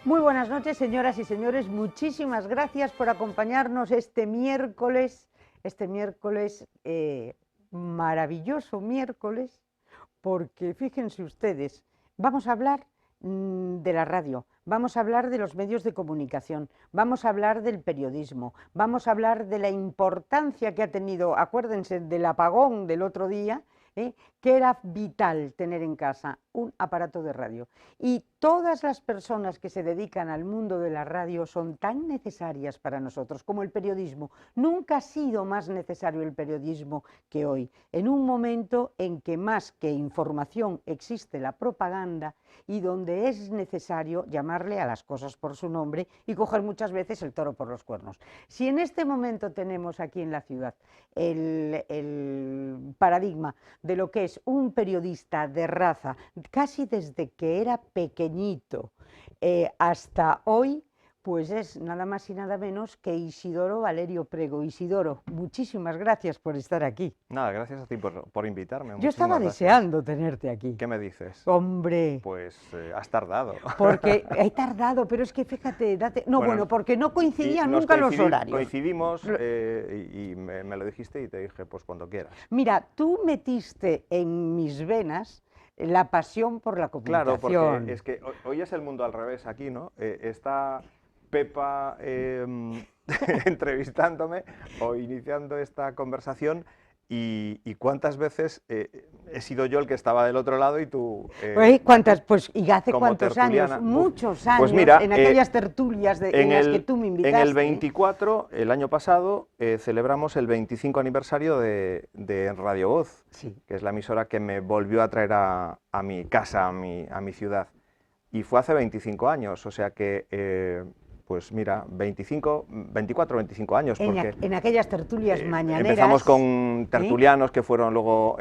Muy buenas noches, señoras y señores. Muchísimas gracias por acompañarnos este miércoles, maravilloso miércoles, porque fíjense ustedes, vamos a hablar de la radio, vamos a hablar de los medios de comunicación, vamos a hablar del periodismo, vamos a hablar de la importancia que ha tenido, acuérdense del apagón del otro día, que era vital tener en casa un aparato de radio. Y todas las personas que se dedican al mundo de la radio son tan necesarias para nosotros como el periodismo. Nunca ha sido más necesario el periodismo que hoy, en un momento en que más que información existe la propaganda y donde es necesario llamarle a las cosas por su nombre y coger muchas veces el toro por los cuernos. Si en este momento tenemos aquí en la ciudad el paradigma de lo que es un periodista de raza, casi desde que era pequeñito hasta hoy, pues es nada más y nada menos que Isidoro Valerio Prego. Isidoro, muchísimas gracias por estar aquí. Nada, gracias a ti por invitarme. Yo estaba deseando tenerte aquí. ¿Qué me dices? Hombre. Pues has tardado. Porque he tardado, pero es que fíjate, bueno, porque no coincidían nunca los horarios. Coincidimos y me lo dijiste y te dije, pues cuando quieras. Mira, tú metiste en mis venas la pasión por la comunicación. Claro, porque es que hoy es el mundo al revés aquí, ¿no? Está Pepa entrevistándome o iniciando esta conversación y cuántas veces he sido yo el que estaba del otro lado y tú... ¿Cuántas? Pues, ¿y hace cuántos tertuliana? Años? Muchos años, pues mira, en aquellas tertulias en las que tú me invitaste. En el 24, el año pasado, celebramos el 25 aniversario de Radio Voz, sí, que es la emisora que me volvió a traer a mi casa, a mi ciudad. Y fue hace 25 años, o sea que... pues mira, 24, 25 años. Porque, en aquellas tertulias mañaneras. Empezamos con tertulianos que fueron luego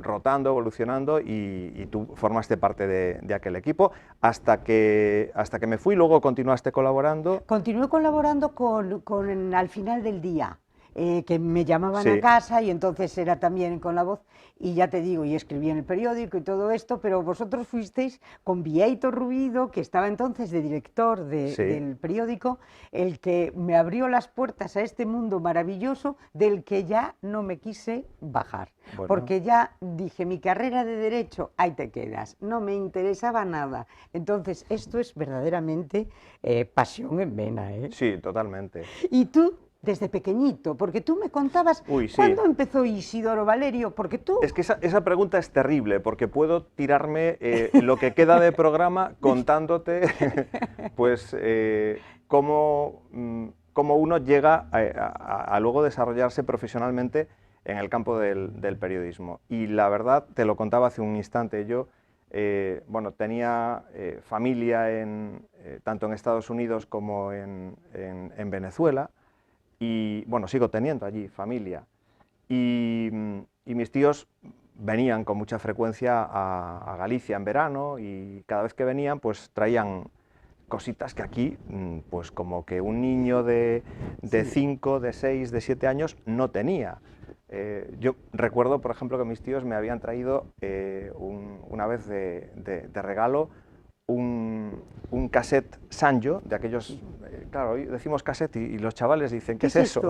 rotando, evolucionando y tú formaste parte de aquel equipo hasta que me fui, luego continuaste colaborando. Continué colaborando con Al final del día. Que me llamaban a casa y entonces era también con La Voz y ya te digo, y escribí en el periódico y todo esto, pero vosotros fuisteis con Vieito Rubido, que estaba entonces de director del periódico, el que me abrió las puertas a este mundo maravilloso del que ya no me quise bajar, porque ya dije, mi carrera de Derecho, ahí te quedas, no me interesaba nada. Entonces esto es verdaderamente pasión en vena, ¿eh? Sí, totalmente. ¿Y tú? Desde pequeñito, porque tú me contabas, ¿cuándo empezó Isidoro Valerio? Porque tú... Es que esa pregunta es terrible, porque puedo tirarme lo que queda de programa contándote pues cómo uno llega a luego desarrollarse profesionalmente en el campo del periodismo. Y la verdad, te lo contaba hace un instante, yo bueno, tenía familia tanto en Estados Unidos como en Venezuela, y bueno, sigo teniendo allí familia, y mis tíos venían con mucha frecuencia a Galicia en verano, y cada vez que venían pues traían cositas que aquí, pues como que un niño de 5, de 6, de 7 años no tenía. Yo recuerdo, por ejemplo, que mis tíos me habían traído una vez de regalo un cassette Sanyo, de aquellos, claro, hoy decimos cassette y los chavales dicen, ¿qué es eso?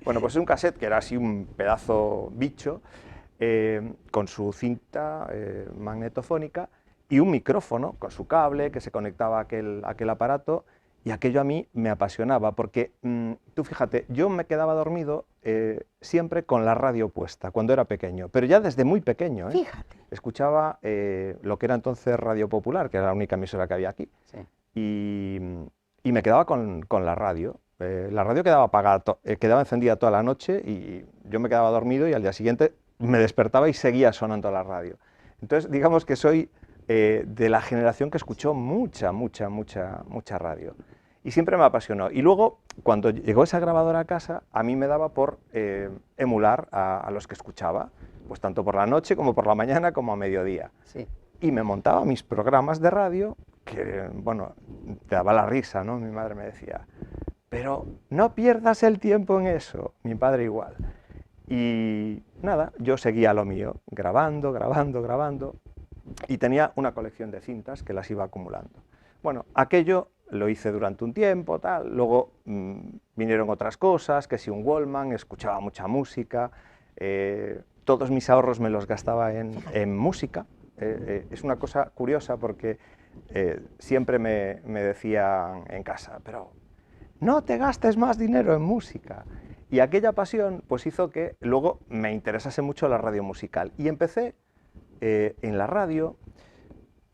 Bueno, pues es un cassette que era así un pedazo bicho, con su cinta magnetofónica y un micrófono con su cable que se conectaba a aquel aparato, y aquello a mí me apasionaba, porque tú fíjate, yo me quedaba dormido siempre con la radio puesta, cuando era pequeño, pero ya desde muy pequeño, Fíjate. Escuchaba lo que era entonces Radio Popular, que era la única emisora que había aquí, y me quedaba con la radio. La radio quedaba encendida toda la noche y yo me quedaba dormido y al día siguiente me despertaba y seguía sonando la radio. Entonces, digamos que soy de la generación que escuchó mucha radio. Y siempre me apasionó. Y luego, cuando llegó esa grabadora a casa, a mí me daba por emular a los que escuchaba, pues tanto por la noche como por la mañana como a mediodía. Sí. Y me montaba mis programas de radio, que, bueno, te daba la risa, ¿no? Mi madre me decía, pero no pierdas el tiempo en eso. Mi padre igual. Y nada, yo seguía lo mío, grabando, y tenía una colección de cintas que las iba acumulando. Bueno, aquello lo hice durante un tiempo, tal, luego vinieron otras cosas, que si un Wallman, escuchaba mucha música, todos mis ahorros me los gastaba en música. Es una cosa curiosa porque siempre me decían en casa, pero no te gastes más dinero en música. Y aquella pasión pues hizo que luego me interesase mucho la radio musical. Y empecé en la radio,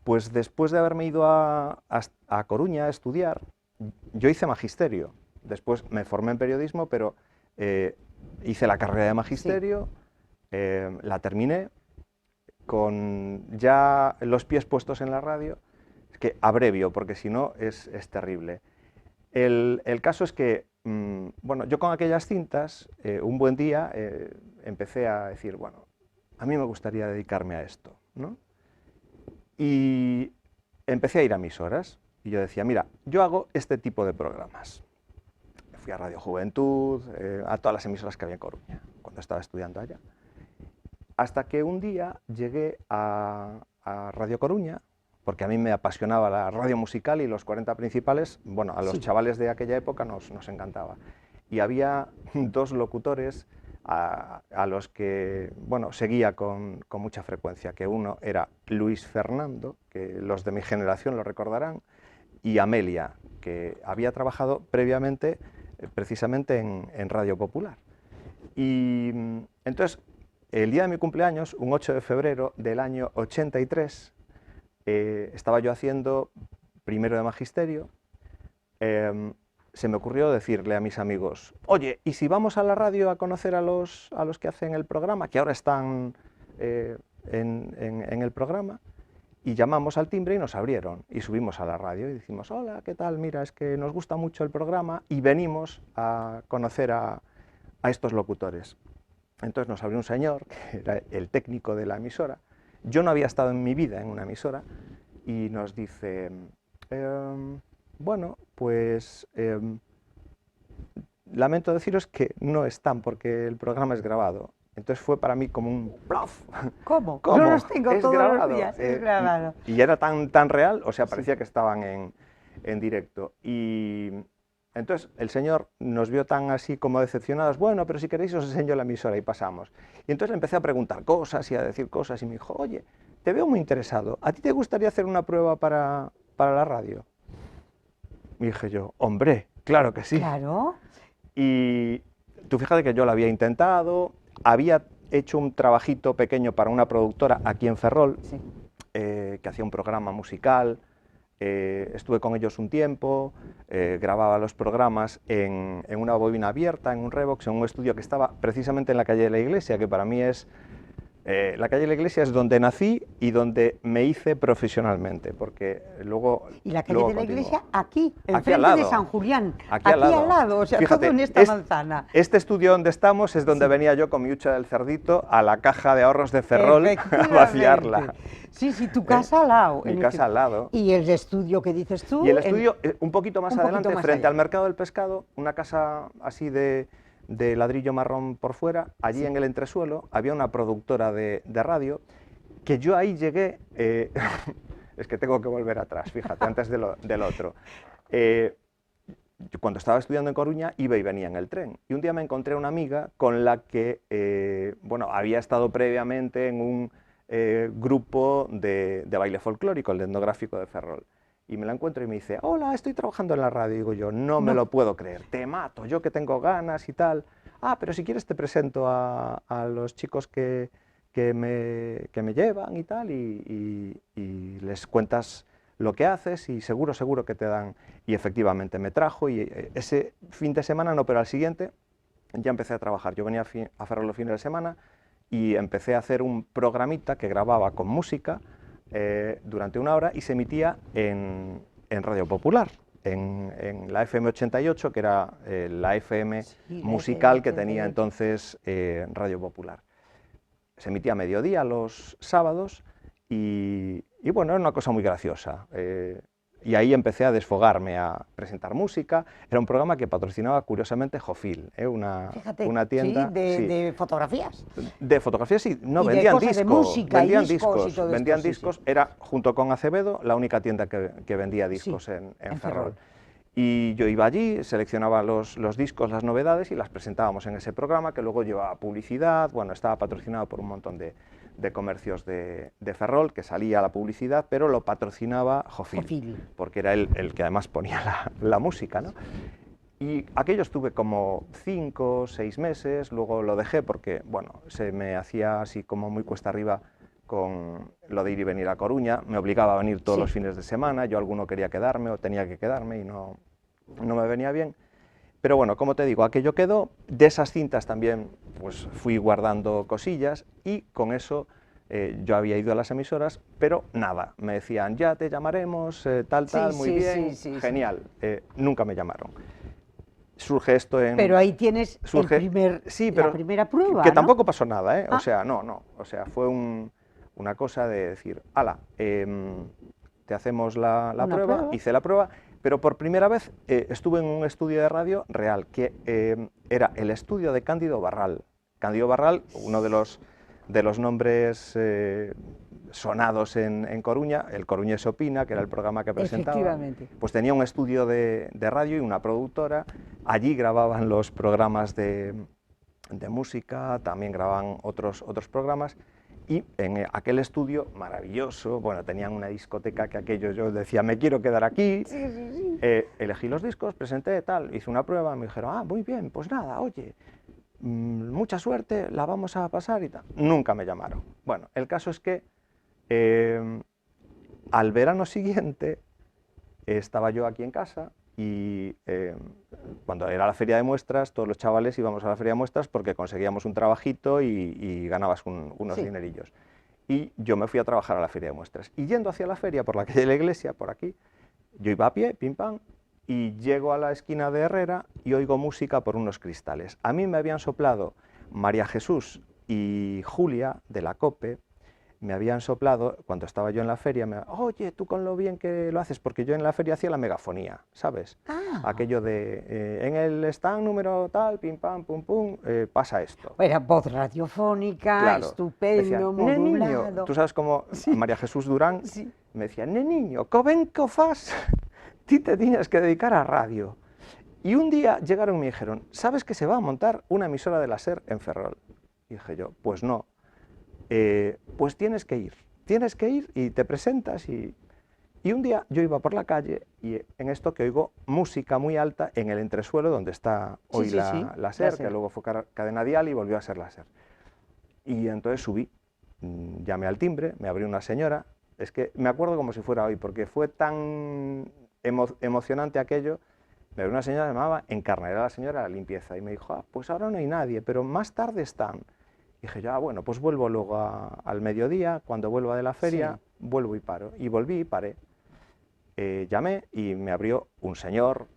pues después de haberme ido a Coruña a estudiar, yo hice magisterio. Después me formé en periodismo, pero hice la carrera de magisterio, la terminé, con ya los pies puestos en la radio. Es que abrevio, porque si no es terrible. El caso es que, bueno, yo con aquellas cintas, un buen día empecé a decir, bueno, a mí me gustaría dedicarme a esto, ¿no? Y empecé a ir a emisoras, y yo decía, mira, yo hago este tipo de programas. Fui a Radio Juventud, a todas las emisoras que había en Coruña, cuando estaba estudiando allá. Hasta que un día llegué a Radio Coruña, porque a mí me apasionaba la radio musical y los 40 principales, bueno, a los chavales de aquella época nos encantaba. Y había dos locutores a los que, bueno, seguía con mucha frecuencia, que uno era Luis Fernando, que los de mi generación lo recordarán, y Amelia, que había trabajado previamente precisamente en Radio Popular. Y entonces, el día de mi cumpleaños, un 8 de febrero del año 83, estaba yo haciendo primero de magisterio, se me ocurrió decirle a mis amigos, oye, ¿y si vamos a la radio a conocer a los que hacen el programa, que ahora están en el programa? Y llamamos al timbre y nos abrieron, y subimos a la radio y decimos, hola, ¿qué tal? Mira, es que nos gusta mucho el programa y venimos a conocer a estos locutores. Entonces nos abrió un señor, que era el técnico de la emisora. Yo no había estado en mi vida en una emisora, y nos dice, bueno, pues lamento deciros que no están porque el programa es grabado. Entonces fue para mí como un ¡plof! ¿Cómo? ¿Cómo? Yo los tengo Es todos grabado. los días, es grabado. Y era tan real, o sea, parecía que estaban en directo. Y entonces el señor nos vio tan así como decepcionados, bueno, pero si queréis os enseño la emisora, y pasamos. Y entonces le empecé a preguntar cosas y a decir cosas, y me dijo, oye, te veo muy interesado, ¿a ti te gustaría hacer una prueba para la radio? Y dije yo, hombre, claro que sí. Claro. Y tú fíjate que yo lo había intentado, había hecho un trabajito pequeño para una productora aquí en Ferrol, que hacía un programa musical, estuve con ellos un tiempo, grababa los programas en una bobina abierta, en un Revox, en un estudio que estaba precisamente en la calle de la Iglesia, que para mí es... la calle de la Iglesia es donde nací y donde me hice profesionalmente, porque luego... Y la calle de la Iglesia aquí, aquí enfrente de San Julián, aquí al lado, o sea, fíjate, todo en esta manzana. Este estudio donde estamos es donde venía yo con mi hucha del cerdito a la caja de ahorros de Ferrol a vaciarla. Sí, tu casa al lado. Mi casa al lado. Y el estudio que dices tú... Y el estudio un poquito más adelante, frente al Mercado del Pescado, una casa así de ladrillo marrón por fuera, allí en el entresuelo había una productora de radio, que yo ahí llegué, es que tengo que volver atrás, fíjate, antes del otro. Cuando estaba estudiando en Coruña, iba y venía en el tren, y un día me encontré una amiga con la que, bueno, había estado previamente en un grupo de baile folclórico, el etnográfico de Ferrol. Y me la encuentro y me dice, hola, estoy trabajando en la radio. Y digo yo, no me lo puedo creer, te mato, yo que tengo ganas y tal. Ah, pero si quieres te presento a los chicos que me llevan y tal, y les cuentas lo que haces y seguro que te dan. Y efectivamente me trajo, y ese fin de semana, no, pero al siguiente, ya empecé a trabajar. Yo venía a Ferrol los fines de semana y empecé a hacer un programita que grababa con música, durante una hora, y se emitía en Radio Popular, en la FM 88, que era la FM musical que tenía entonces Radio Popular. Se emitía a mediodía los sábados, y bueno, era una cosa muy graciosa. y ahí empecé a desfogarme, a presentar música. Era un programa que patrocinaba curiosamente Jofil, Fíjate, una tienda. sí, de fotografías. De fotografías, sí, no, Y de vendían cosas de discos, música, vendían discos y discos, todo vendían esto, sí, discos. sí. Era, junto con Acevedo, la única tienda que vendía discos Sí, en en Ferrol. Ferrol. Y yo iba allí, seleccionaba los discos, las novedades y las presentábamos en ese programa que luego llevaba publicidad. Bueno, estaba patrocinado por un montón de comercios de Ferrol, que salía la publicidad, pero lo patrocinaba Jofil, Jofil. porque era el que además ponía la música, ¿no? Y aquello estuve como 5 o 6 meses, luego lo dejé porque, bueno, se me hacía así como muy cuesta arriba con lo de ir y venir a Coruña, me obligaba a venir todos Sí. los fines de semana, yo alguno quería quedarme o tenía que quedarme y no me venía bien. Pero bueno, como te digo, aquello quedó, de esas cintas también pues fui guardando cosillas y con eso yo había ido a las emisoras, pero nada, me decían, ya te llamaremos, tal, Sí, tal, muy sí, bien, sí, sí, genial, nunca me llamaron. Surge esto en... Pero ahí tienes Sí, la pero primera prueba, que ¿no? tampoco pasó nada, ¿eh? O Ah. sea, no, o sea, fue una cosa de decir, ala, te hacemos la Una prueba, prueba. hice la prueba, pero por primera vez estuve en un estudio de radio real, que era el estudio de Cándido Barral. Cándido Barral, uno de los nombres sonados en Coruña, el Coruñés Opina, que era el programa que presentaba, Efectivamente. pues tenía un estudio de radio y una productora. Allí grababan los programas de música, también grababan otros programas, y en aquel estudio maravilloso, bueno, tenían una discoteca que aquello yo decía, me quiero quedar aquí, Sí, sí, sí. elegí los discos, presenté tal, hice una prueba, me dijeron, ah, muy bien, pues nada, oye, mucha suerte, la vamos a pasar y tal. Nunca me llamaron. Bueno, el caso es que al verano siguiente estaba yo aquí en casa y cuando era la feria de muestras, todos los chavales íbamos a la feria de muestras porque conseguíamos un trabajito y ganabas unos Sí. dinerillos. Y yo me fui a trabajar a la feria de muestras. Y yendo hacia la feria, por la calle de la iglesia, por aquí, yo iba a pie, pim pam, y llego a la esquina de Herrera y oigo música por unos cristales. A mí me habían soplado María Jesús y Julia de la COPE, me habían soplado, cuando estaba yo en la feria, oye, tú con lo bien que lo haces, porque yo en la feria hacía la megafonía, ¿sabes? Ah. Aquello de, en el stand número tal, pim pam, pum pum, pasa esto. Era voz radiofónica, Claro. estupendo, Decían, modulado. niño, tú sabes cómo Sí. María Jesús Durán Sí. me decía, niño, ¿co ven que fas? Ti te tienes que dedicar a radio. Y un día llegaron y me dijeron, ¿sabes que se va a montar una emisora de la SER en Ferrol? Y dije yo, pues no. Pues tienes que ir y te presentas. Y un día yo iba por la calle y en esto que oigo música muy alta en el entresuelo donde está hoy Sí, sí, la SER, la SER. que luego fue cadena dial y volvió a ser la SER. Y entonces subí, llamé al timbre, me abrió una señora, es que me acuerdo como si fuera hoy, porque fue tan emocionante aquello. Me abrió una señora que se llamaba Encarna, era la señora de la limpieza, y me dijo, ah, pues ahora no hay nadie, pero más tarde están. Dije yo, ah, bueno, pues vuelvo luego al mediodía, cuando vuelva de la feria, Sí. vuelvo y paro. Y volví y paré. Llamé y me abrió un señor,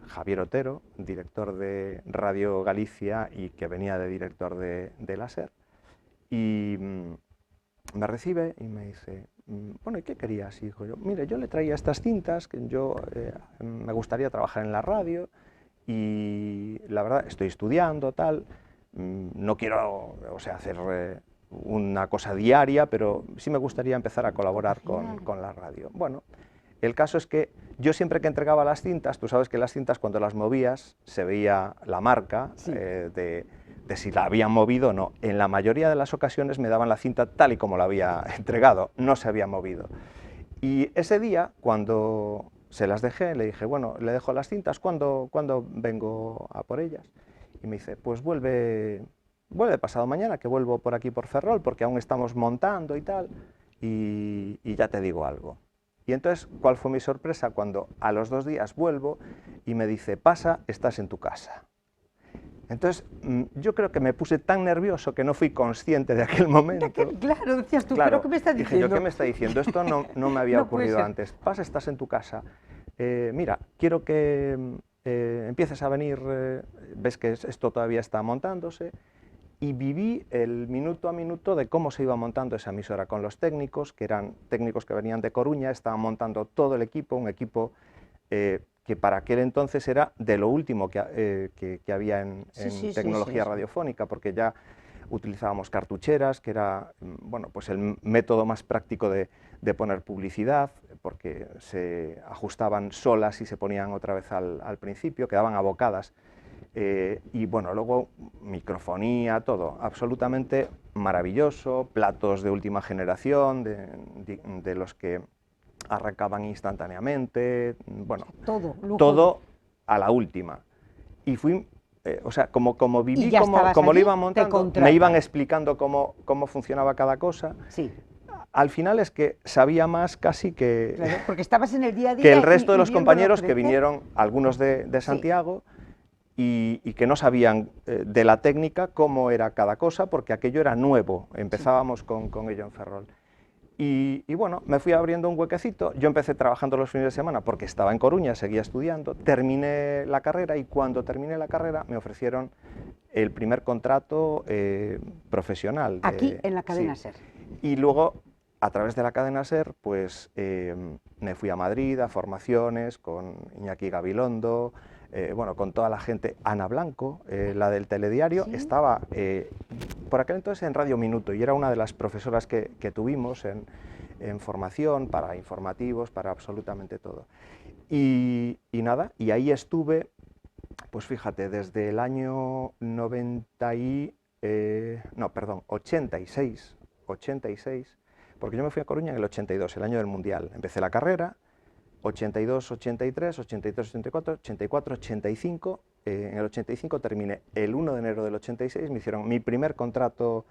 Javier Otero, director de Radio Galicia y que venía de director de la SER, y me recibe y me dice, bueno, ¿y qué querías, hijo? Yo, mire, yo le traía estas cintas, que yo me gustaría trabajar en la radio y la verdad estoy estudiando, tal, no quiero, o sea, hacer una cosa diaria, pero sí me gustaría empezar a colaborar con la radio. Bueno, el caso es que yo siempre que entregaba las cintas, tú sabes que las cintas cuando las movías se veía la marca Sí. de si la habían movido o no. En la mayoría de las ocasiones me daban la cinta tal y como la había entregado, no se había movido. Y ese día, cuando se las dejé, le dije, bueno, le dejo las cintas, ¿cuándo vengo a por ellas? Y me dice, pues vuelve pasado mañana, que vuelvo por aquí por Ferrol, porque aún estamos montando y tal, y ya te digo algo. Y entonces, ¿cuál fue mi sorpresa? Cuando a los 2 días vuelvo y me dice, pasa, estás en tu casa. Entonces, yo creo que me puse tan nervioso que no fui consciente de aquel momento. Claro, decías tú, Claro, ¿pero qué me está diciendo? dije yo, ¿qué me está diciendo? Esto no me había No puede ocurrido ser. antes. Pasa, estás en tu casa. Mira, quiero que empieces a venir, ves que esto todavía está montándose, y viví el minuto a minuto de cómo se iba montando esa emisora con los técnicos, que eran técnicos que venían de Coruña, estaban montando todo el equipo, un equipo que para aquel entonces era de lo último que había en tecnología radiofónica, porque ya utilizábamos cartucheras, que era bueno, pues el método más práctico de poner publicidad, porque se ajustaban solas y se ponían otra vez al principio, quedaban abocadas. Y bueno, luego microfonía, todo, absolutamente maravilloso, platos de última generación, de los que arrancaban instantáneamente, bueno, todo a la última. Y fui, o sea, como viví, como lo iban montando, me iban explicando cómo funcionaba cada cosa. Sí. Al final es que sabía más casi que, claro, porque estabas en el día a día que el resto de los compañeros que vinieron, algunos de Santiago, y que no sabían de la técnica cómo era cada cosa, porque aquello era nuevo, empezábamos con ello en Ferrol. Y bueno, me fui abriendo un huequecito, yo empecé trabajando los fines de semana porque estaba en Coruña, seguía estudiando, terminé la carrera y cuando terminé la carrera me ofrecieron el primer contrato profesional. Aquí en la cadena SER. Y luego, a través de la cadena SER, pues me fui a Madrid a formaciones con Iñaki Gabilondo, bueno, con toda la gente. Ana Blanco, la del telediario, estaba por aquel entonces en Radio Minuto y era una de las profesoras que tuvimos en formación, para informativos, para absolutamente todo. Y nada, y ahí estuve, pues fíjate, desde el año 86, porque yo me fui a Coruña en el 82, el año del Mundial. Empecé la carrera, 82, 83, 83, 84, 84, 85. En el 85 terminé el 1 de enero del 86, me hicieron mi primer contrato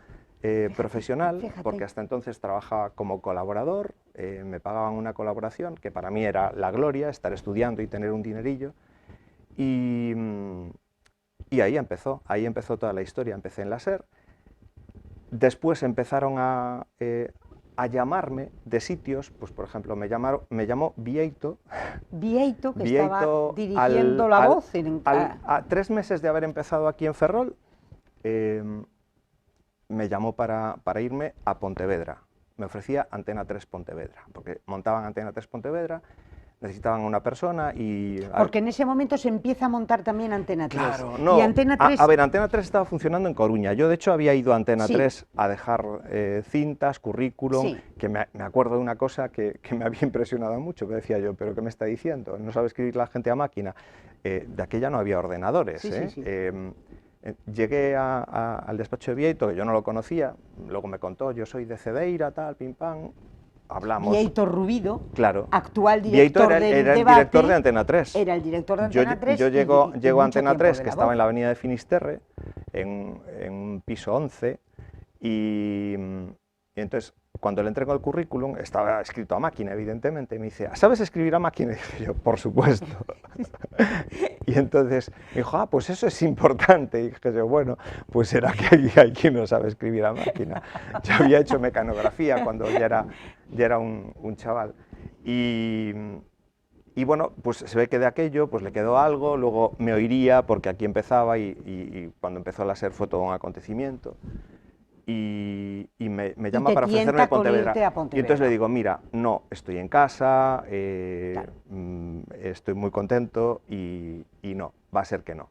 profesional, porque hasta entonces trabajaba como colaborador, me pagaban una colaboración, que para mí era la gloria, estar estudiando y tener un dinerillo. Y ahí empezó toda la historia. Empecé en la SER, después empezaron a llamarme de sitios, pues por ejemplo me llamó Vieito. Vieito, que estaba dirigiendo La Voz. A 3 meses de haber empezado aquí en Ferrol, me llamó para irme a Pontevedra. Me ofrecía Antena 3 Pontevedra, porque montaban Antena 3 Pontevedra, necesitaban una persona y... Porque en ese momento se empieza a montar también Antena 3. Claro, no. Y Antena 3... A ver, Antena 3 estaba funcionando en Coruña. Yo, de hecho, había ido a Antena 3 a dejar cintas, currículum, que me acuerdo de una cosa que me había impresionado mucho, que decía yo, ¿pero qué me está diciendo? ¿No sabe escribir la gente a máquina? De aquella no había ordenadores, llegué al despacho de Vieito, que yo no lo conocía, luego me contó, yo soy de Cedeira, tal, pim, pam... Hablamos. Vieito Rubido, claro. Actual director del era el debate, director de Antena 3. Era el director de Antena 3. Yo llego a Antena 3, que estaba en la avenida de Finisterre, en un piso 11, y entonces, cuando le entrego el currículum, estaba escrito a máquina, evidentemente, y me dice, ¿sabes escribir a máquina? Y dije yo, por supuesto. Y entonces me dijo, pues eso es importante. Y dije yo, bueno, pues será que hay quien no sabe escribir a máquina. Yo había hecho mecanografía cuando ya era un chaval. Y bueno, pues se ve que de aquello pues le quedó algo, luego me oiría porque aquí empezaba y cuando empezó la SER fue todo un acontecimiento. Y me llama para ofrecerme Pontevedra. Y entonces le digo, mira, no, estoy en casa, estoy muy contento y no, va a ser que no.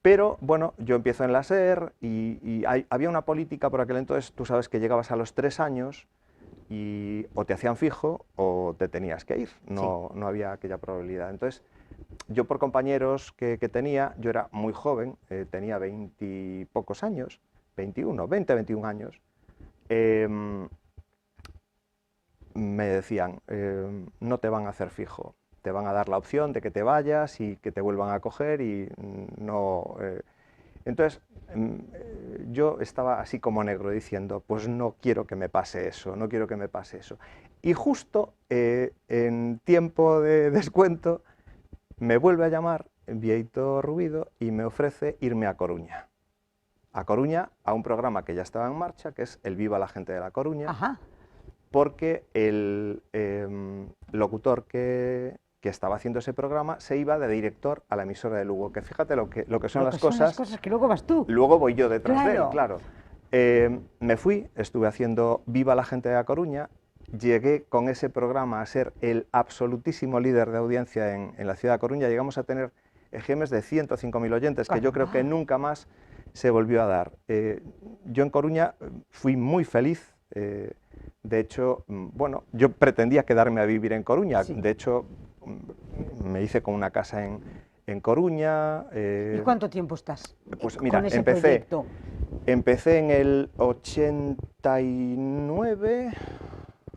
Pero bueno, yo empiezo en la SER y había una política por aquel entonces, tú sabes que llegabas a los 3 años y o te hacían fijo o te tenías que ir, no había aquella probabilidad. Entonces, yo por compañeros que tenía, yo era muy joven, tenía 20 y pocos años, 21 años, me decían, no te van a hacer fijo, te van a dar la opción de que te vayas y que te vuelvan a coger y no... Entonces, yo estaba así como negro diciendo, pues no quiero que me pase eso, no quiero que me pase eso. Y justo en tiempo de descuento me vuelve a llamar Vieito Rubido y me ofrece irme a Coruña. A un programa que ya estaba en marcha, que es el Viva la gente de La Coruña, porque el locutor que que estaba haciendo ese programa, se iba de director a la emisora de Lugo, que fíjate lo que son Lo las que son cosas. las cosas que luego vas tú. Luego voy yo detrás de él, Claro. claro. Me fui, estuve haciendo Viva la gente de A Coruña, llegué con ese programa a ser el absolutísimo líder de audiencia en la ciudad de A Coruña, llegamos a tener EGMs de 105.000 oyentes, que yo creo que nunca más se volvió a dar. Yo en Coruña fui muy feliz, de hecho, bueno, yo pretendía quedarme a vivir en Coruña, Sí. de hecho, me hice con una casa en Coruña. ¿Y cuánto tiempo estás Pues mira, con ese proyecto? empecé en el 89,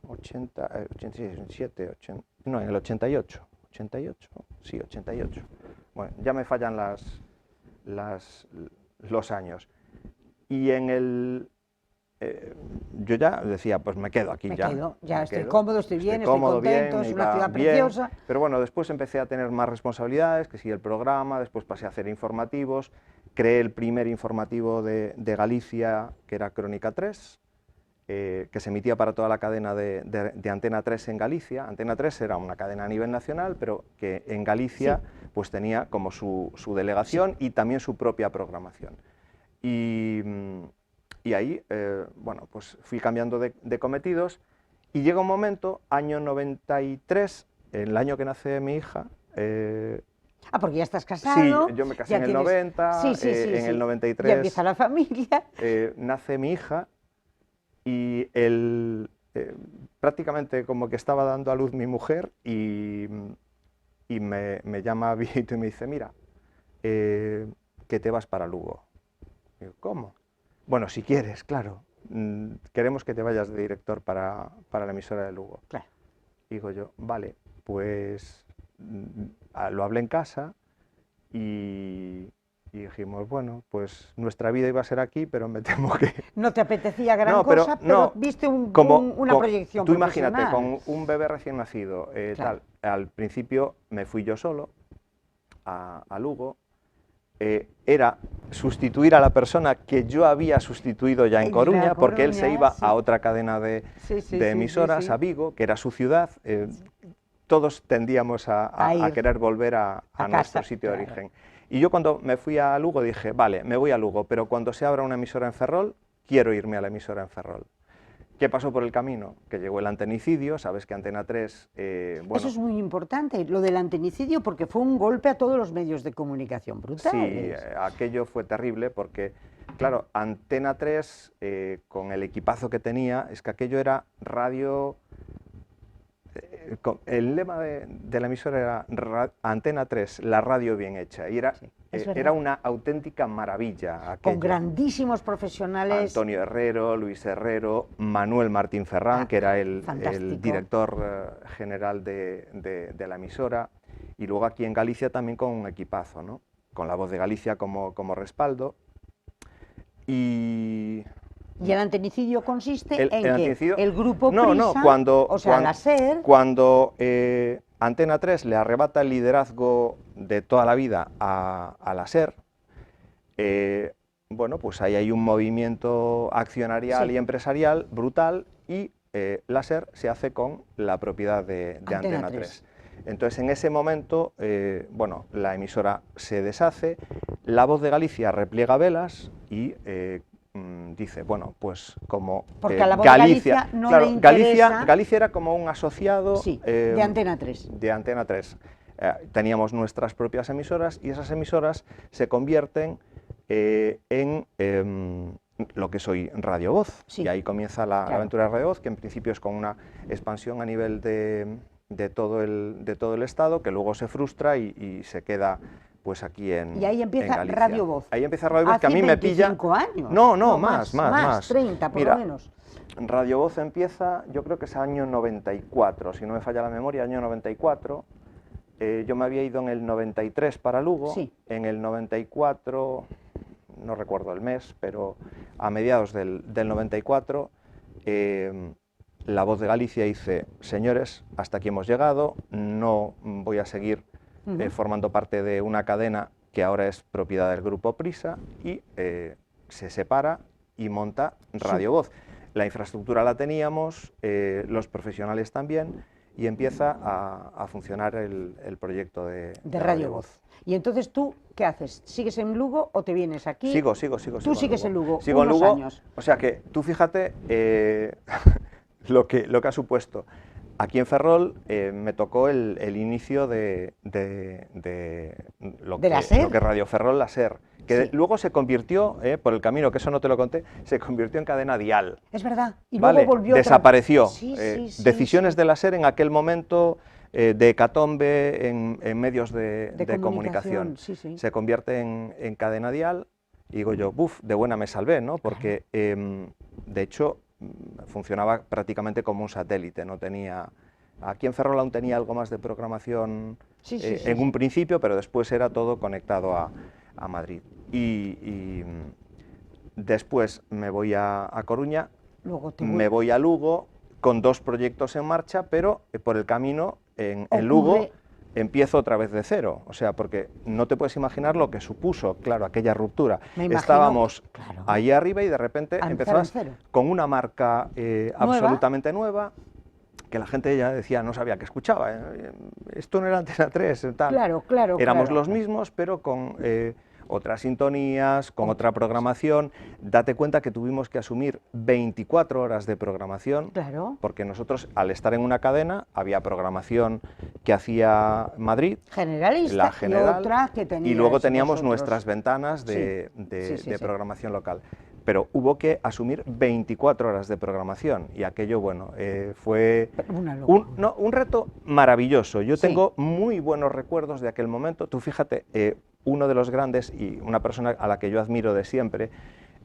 87, 80, no, en el 88, 88, sí, 88. Bueno, ya me fallan los años. Y en el... yo ya decía, pues me quedo aquí ya. Ya estoy cómodo, estoy bien, estoy contento, bien, es una ciudad bien, preciosa. pero bueno, después empecé a tener más responsabilidades, que sí, el programa, después pasé a hacer informativos, creé el primer informativo de Galicia, que era Crónica 3, que se emitía para toda la cadena de Antena 3 en Galicia. Antena 3 era una cadena a nivel nacional, pero que en Galicia pues tenía como su delegación y también su propia programación. Y ahí, bueno, pues fui cambiando de cometidos y llega un momento, año 93, el año que nace mi hija. Porque ya estás casado. Sí, yo me casé en el 90, en el 93. Ya empieza la familia. Nace mi hija y prácticamente como que estaba dando a luz mi mujer y me llama Vito y me dice, mira, que te vas para Lugo. Digo, ¿cómo? Bueno, si quieres, claro. Queremos que te vayas de director para la emisora de Lugo. Claro. Digo yo, vale, pues lo hablé en casa y dijimos, bueno, pues nuestra vida iba a ser aquí, pero me temo que... No te apetecía gran cosa, pero viste una proyección Tú profesional. imagínate, con un bebé recién nacido, Claro. al principio me fui yo solo a Lugo. Era sustituir a la persona que yo había sustituido ya en Coruña, porque él se iba a otra cadena de emisoras, a Vigo, que era su ciudad. Todos tendíamos a querer volver a nuestro sitio de origen. Y yo cuando me fui a Lugo dije, vale, me voy a Lugo, pero cuando se abra una emisora en Ferrol, quiero irme a la emisora en Ferrol. ¿Qué pasó por el camino? Que llegó el antenicidio, sabes que Antena 3... bueno, eso es muy importante, lo del antenicidio, porque fue un golpe a todos los medios de comunicación brutal. Sí, aquello fue terrible porque, claro, Antena 3, con el equipazo que tenía, es que aquello era radio... el lema de la emisora era Antena 3, la radio bien hecha, y era una auténtica maravilla. Con grandísimos profesionales. Antonio Herrero, Luis Herrero, Manuel Martín Ferrán, que era el director general de la emisora, y luego aquí en Galicia también con un equipazo, ¿no? Con La Voz de Galicia como respaldo. ¿Y el antenicidio consiste en que el grupo Prisa, la SER... Cuando Antena 3 le arrebata el liderazgo de toda la vida a la SER, bueno, pues ahí hay un movimiento accionarial y empresarial brutal y la SER se hace con la propiedad de Antena 3. Entonces, en ese momento, bueno, la emisora se deshace, La Voz de Galicia repliega velas y dice, bueno, pues como porque a La Voz de Galicia no le interesa... Galicia era como un asociado de Antena 3. De Antena 3. Teníamos nuestras propias emisoras y esas emisoras se convierten en lo que es hoy Radio Voz. Y ahí comienza la aventura de Radio Voz, que en principio es con una expansión a nivel de todo el Estado, que luego se frustra y se queda pues aquí en Galicia. Y ahí empieza Radio Voz. Ahí empieza Radio Voz, que a mí me pilla... 25 años. No, más. 30 por lo menos. Radio Voz empieza, yo creo que es año 94, si no me falla la memoria, año 94. Yo me había ido en el 93 para Lugo, en el 94, no recuerdo el mes, pero a mediados del 94, La Voz de Galicia dice, señores, hasta aquí hemos llegado, no voy a seguir formando parte de una cadena que ahora es propiedad del grupo Prisa, y se separa y monta Radio Voz. La infraestructura la teníamos, los profesionales también, y empieza a funcionar el proyecto de Radio Voz. Y entonces tú, ¿qué haces? ¿Sigues en Lugo o te vienes aquí? Sigo. Tú sigues en Lugo, Sigo en unos Lugo, años. o sea que tú fíjate lo que ha supuesto. Aquí en Ferrol me tocó el inicio de lo que Radio Ferrol, la SER, que sí. luego se convirtió, por el camino, que eso no te lo conté, se convirtió en cadena dial. Es verdad, y ¿Vale? luego volvió desapareció. Sí, Decisiones de la SER en aquel momento de hecatombe en medios de comunicación. Se convierte en cadena dial y digo yo, de buena me salvé, ¿no? Porque de hecho funcionaba prácticamente como un satélite, no tenía... Aquí en Ferrol aún tenía algo más de programación en un principio, pero después era todo conectado a Madrid. Y después me voy a Coruña, me voy a Lugo con 2 proyectos en marcha, pero por el camino en Lugo empiezo otra vez de cero, o sea, porque no te puedes imaginar lo que supuso, claro, aquella ruptura. Estábamos ahí arriba y de repente empezabas con una marca absolutamente nueva, que la gente ya decía, no sabía qué escuchaba, esto no era Antena 3, tal. Éramos los mismos, pero con otras sintonías, con otra programación. Date cuenta que tuvimos que asumir 24 horas de programación, porque nosotros, al estar en una cadena, había programación que hacía Madrid, generalista, la general, y otra que teníais y luego teníamos vosotros. Nuestras ventanas de programación local. Pero hubo que asumir 24 horas de programación y aquello, bueno, fue un reto maravilloso. Yo tengo muy buenos recuerdos de aquel momento. Tú fíjate, uno de los grandes y una persona a la que yo admiro de siempre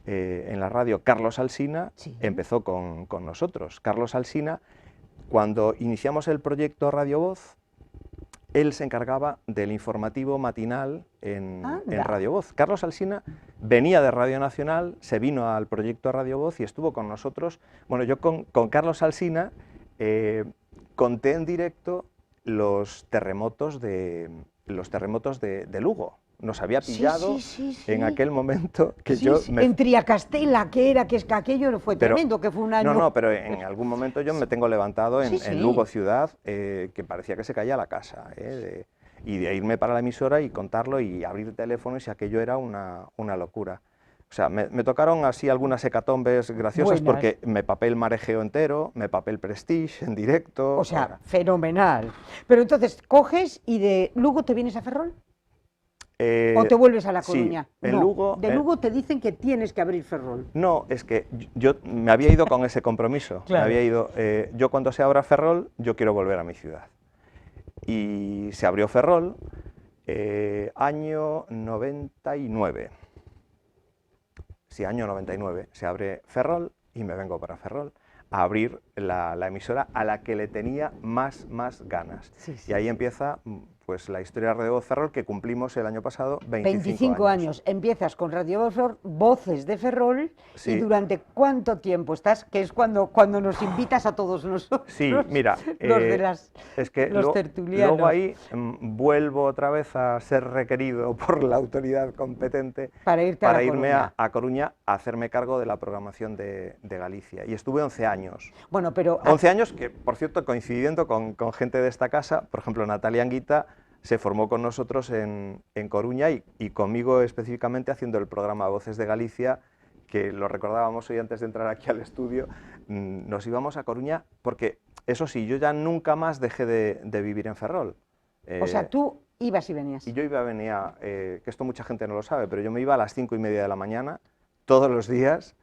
en la radio, Carlos Alsina, empezó con nosotros. Carlos Alsina, cuando iniciamos el proyecto Radio Voz, él se encargaba del informativo matinal en Radio Voz. Carlos Alsina venía de Radio Nacional, se vino al proyecto Radio Voz y estuvo con nosotros. Bueno, yo con Carlos Alsina conté en directo los terremotos de Lugo. Nos había pillado en aquel momento que en Triacastela, que es que aquello fue tremendo, que fue un año... No, pero en algún momento yo me tengo levantado en Lugo ciudad, que parecía que se caía la casa, y de irme para la emisora y contarlo y abrir teléfonos, y aquello era una locura. O sea, me tocaron así algunas hecatombes graciosas porque me papé el Marejeo entero, me papé el Prestige en directo... O sea, fenomenal. Pero entonces, coges y de Lugo te vienes a Ferrol. ¿O te vuelves a La Coruña? Sí, en Lugo... De Lugo te dicen que tienes que abrir Ferrol. No, es que yo me había ido con ese compromiso. Me había ido, yo cuando se abra Ferrol, yo quiero volver a mi ciudad. Y se abrió Ferrol, año 99. Sí, año 99. Se abre Ferrol y me vengo para Ferrol a abrir la emisora a la que le tenía más ganas. Y ahí empieza pues la historia de Radio Voz Ferrol, que cumplimos el año pasado 25 años. Empiezas con Radio Voz Ferrol, Voces de Ferrol, y ¿durante cuánto tiempo estás? Que es cuando nos invitas a todos nosotros. Sí, mira, los tertulianos. Luego ahí vuelvo otra vez a ser requerido por la autoridad competente para irme a Coruña a hacerme cargo de la programación de Galicia. Y estuve 11 años. Bueno, pero... 11 años que, por cierto, coincidiendo con gente de esta casa, por ejemplo, Natalia Anguita se formó con nosotros en Coruña y conmigo específicamente haciendo el programa Voces de Galicia, que lo recordábamos hoy antes de entrar aquí al estudio. Nos íbamos a Coruña porque, eso sí, yo ya nunca más dejé de vivir en Ferrol. O sea, tú ibas y venías. Y yo iba y venía, que esto mucha gente no lo sabe, pero yo me iba a las 5:30 de la mañana, todos los días,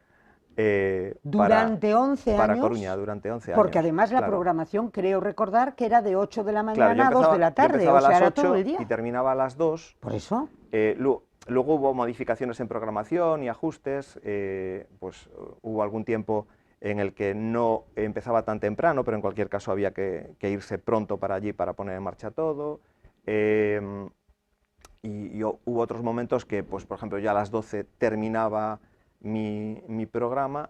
durante 11 años. Para Coruña, durante 11 años. Porque además la programación, creo recordar, que era de 8 de la mañana a 2 de la tarde, o sea, era todo el día. Y terminaba a las 2. ¿Por eso? Luego hubo modificaciones en programación y ajustes, pues hubo algún tiempo en el que no empezaba tan temprano, pero en cualquier caso había que irse pronto para allí para poner en marcha todo. Y hubo otros momentos que, pues, por ejemplo, ya a las 12 terminaba mi programa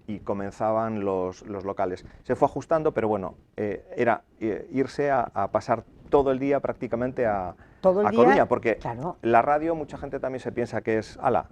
y comenzaban los locales. Se fue ajustando, pero bueno, era irse a pasar todo el día prácticamente a todo el a día, Coruña, porque claro. la radio mucha gente también se piensa que es, ala,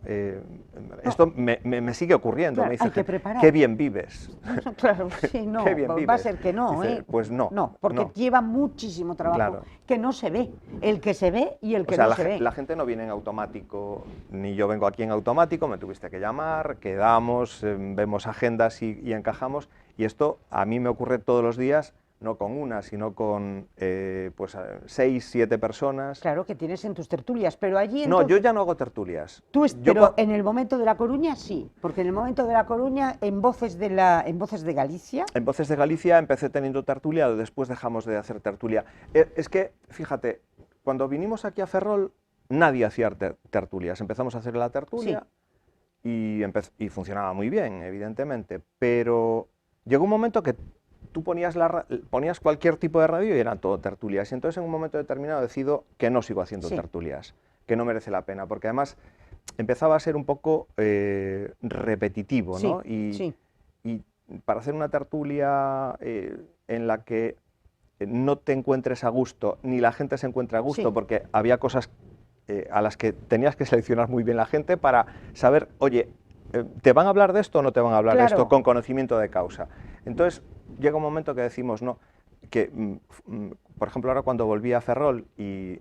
esto me sigue ocurriendo, Claro, me dice hay que gente, preparar. qué bien vives. Claro, sí, no, Qué bien va a vives. ser que no, Dice, pues no, no, porque no. lleva muchísimo trabajo Claro. que no se ve, el que se ve y el O que sea, no se ve. la gente no viene en automático, ni yo vengo aquí en automático, me tuviste que llamar, quedamos, vemos agendas y encajamos, y esto a mí me ocurre todos los días, no con una, sino con pues 6, 7 personas. Claro que tienes en tus tertulias, pero allí No, entonces... yo ya no hago tertulias. Pero en el momento de La Coruña sí, porque en el momento de La Coruña, en Voces de Galicia... En Voces de Galicia empecé teniendo tertulia, después dejamos de hacer tertulia. Es que, fíjate, cuando vinimos aquí a Ferrol, nadie hacía tertulias. Empezamos a hacer la tertulia y funcionaba muy bien, evidentemente, pero llegó un momento que tú ponías cualquier tipo de radio y eran todo tertulias. Y entonces en un momento determinado decido que no sigo haciendo tertulias, que no merece la pena, porque además empezaba a ser un poco repetitivo, ¿no? Y para hacer una tertulia en la que no te encuentres a gusto, ni la gente se encuentra a gusto, porque había cosas a las que tenías que seleccionar muy bien la gente para saber, oye, ¿te van a hablar de esto o no te van a hablar de esto con conocimiento de causa? Entonces llega un momento que decimos, no, que por ejemplo ahora cuando volví a Ferrol y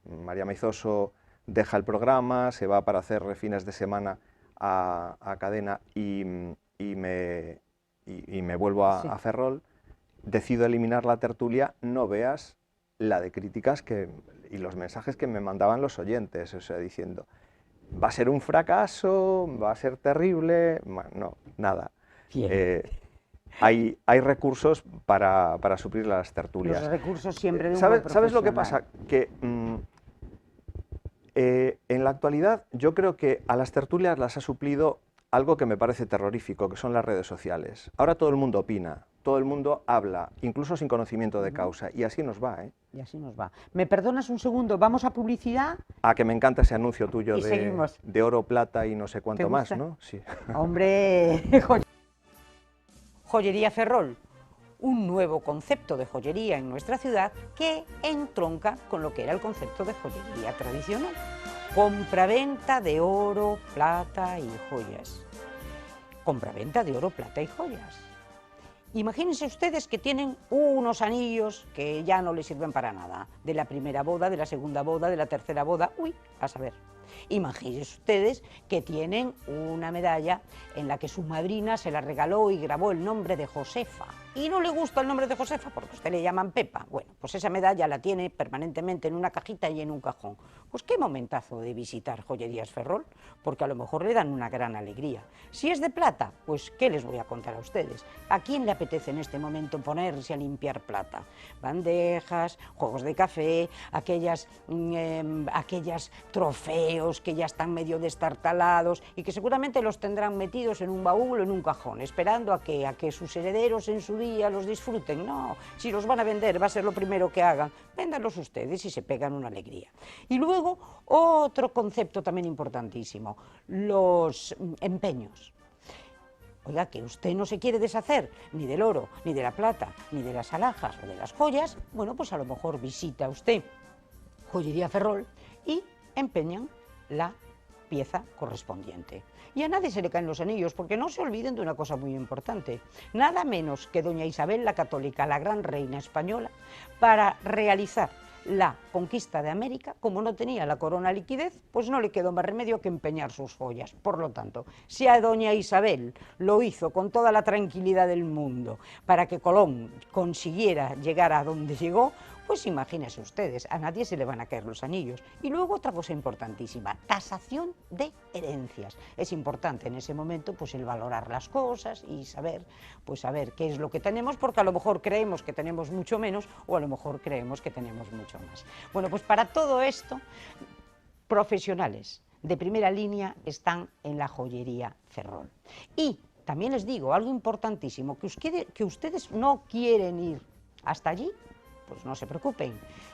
María Meizoso deja el programa, se va para hacer fines de semana a Cadena y me vuelvo a Ferrol, decido eliminar la tertulia, no veas la de críticas y los mensajes que me mandaban los oyentes, o sea, diciendo, va a ser un fracaso, va a ser terrible, bueno, no, nada. Hay recursos para suplir las tertulias. Los recursos siempre de un ¿Sabes lo que pasa? Que en la actualidad yo creo que a las tertulias las ha suplido algo que me parece terrorífico, que son las redes sociales. Ahora todo el mundo opina, todo el mundo habla, incluso sin conocimiento de causa, y así nos va, ¿eh? Y así nos va. ¿Me perdonas un segundo? ¿Vamos a publicidad? Ah, que me encanta ese anuncio tuyo de oro, plata y no sé cuánto más, ¿no? Sí. Hombre, Joyería Ferrol, un nuevo concepto de joyería en nuestra ciudad que entronca con lo que era el concepto de joyería tradicional. Compraventa de oro, plata y joyas. Compraventa de oro, plata y joyas. Imagínense ustedes que tienen unos anillos que ya no les sirven para nada, de la primera boda, de la segunda boda, de la tercera boda, a saber. Imagínense ustedes que tienen una medalla en la que su madrina se la regaló y grabó el nombre de Josefa. Y no le gusta el nombre de Josefa porque a usted le llaman Pepa. Bueno, pues esa medalla la tiene permanentemente en una cajita y en un cajón. Pues qué momentazo de visitar Joyerías Ferrol, porque a lo mejor le dan una gran alegría. Si es de plata, pues ¿qué les voy a contar a ustedes? ¿A quién le apetece en este momento ponerse a limpiar plata? Bandejas, juegos de café, aquellos trofeos que ya están medio destartalados y que seguramente los tendrán metidos en un baúl o en un cajón, esperando a que sus herederos en su día los disfruten. No, si los van a vender va a ser lo primero que hagan, véndanlos ustedes y se pegan una alegría. Y luego otro concepto también importantísimo, los empeños. Oiga, que usted no se quiere deshacer ni del oro, ni de la plata, ni de las alhajas o de las joyas, bueno, pues a lo mejor visita usted Joyería Ferrol y empeñan la pieza correspondiente. Y a nadie se le caen los anillos, porque no se olviden de una cosa muy importante. Nada menos que doña Isabel la Católica, la gran reina española, para realizar la conquista de América, como no tenía la corona liquidez, pues no le quedó más remedio que empeñar sus joyas. Por lo tanto, si a doña Isabel lo hizo con toda la tranquilidad del mundo para que Colón consiguiera llegar a donde llegó, pues imagínense ustedes, a nadie se le van a caer los anillos. Y luego otra cosa importantísima, tasación de herencias. Es importante en ese momento pues el valorar las cosas y saber qué es lo que tenemos, porque a lo mejor creemos que tenemos mucho menos o a lo mejor creemos que tenemos mucho más. Bueno, pues para todo esto, profesionales de primera línea están en la Joyería Ferrol. Y también les digo algo importantísimo, que ustedes no quieren ir hasta allí, pues no se preocupen,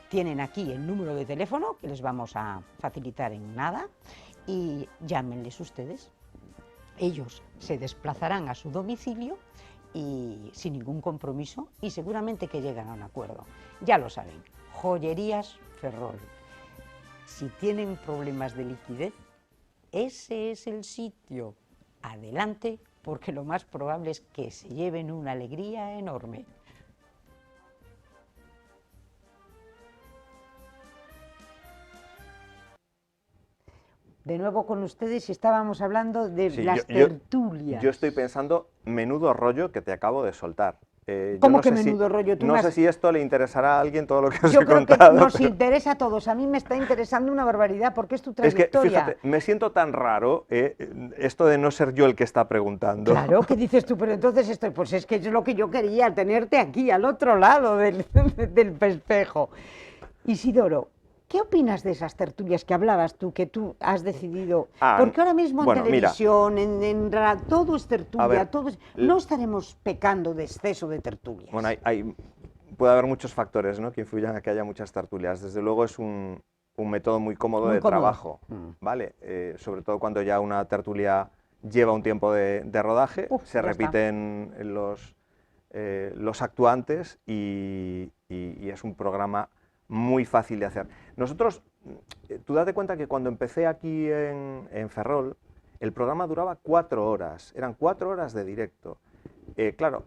tienen aquí el número de teléfono que les vamos a facilitar en nada y llámenles ustedes. Ellos se desplazarán a su domicilio y sin ningún compromiso y seguramente que llegan a un acuerdo. Ya lo saben, Joyerías Ferrol. Si tienen problemas de liquidez, ese es el sitio. Adelante, porque lo más probable es que se lleven una alegría enorme. De nuevo con ustedes y estábamos hablando de Sí, las tertulias. Yo estoy pensando, menudo rollo que te acabo de soltar. ¿Cómo no que sé si- menudo rollo? No sé si esto le interesará a alguien todo lo que os Yo he creo que contado. nos interesa a todos. A mí me está interesando una barbaridad porque es tu Es que, trayectoria. fíjate, me siento tan raro esto de no ser yo el que está preguntando. Claro, ¿qué dices tú? Pero entonces estoy, pues es que es lo que yo quería, tenerte aquí, al otro lado del espejo. Isidoro, ¿qué opinas de esas tertulias que hablabas tú, que tú has decidido? Porque ahora mismo bueno, en televisión, todo es tertulia, a ver, no estaremos pecando de exceso de tertulias. Bueno, puede haber muchos factores, ¿no?, que influyan a que haya muchas tertulias. Desde luego es un método muy cómodo de trabajo, ¿vale? Sobre todo cuando ya una tertulia lleva un tiempo de rodaje, se repiten los actuantes y es un programa muy fácil de hacer. Nosotros, tú date cuenta que cuando empecé aquí en Ferrol, el programa duraba 4 horas, eran 4 horas de directo. Claro,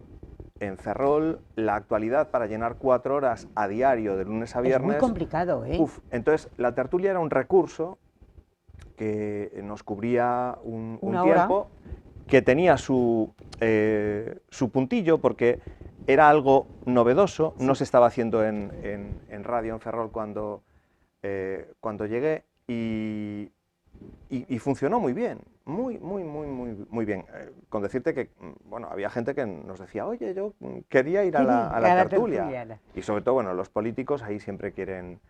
en Ferrol la actualidad para llenar 4 horas a diario de lunes a viernes... Es muy complicado, ¿eh? Entonces la tertulia era un recurso que nos cubría un hora, tiempo que tenía su puntillo porque era algo novedoso, no se estaba haciendo en radio en Ferrol cuando llegué y funcionó muy bien, muy bien. Con decirte que, bueno, había gente que nos decía, oye, yo quería ir a la tertulia. Y sobre todo, bueno, los políticos ahí siempre quieren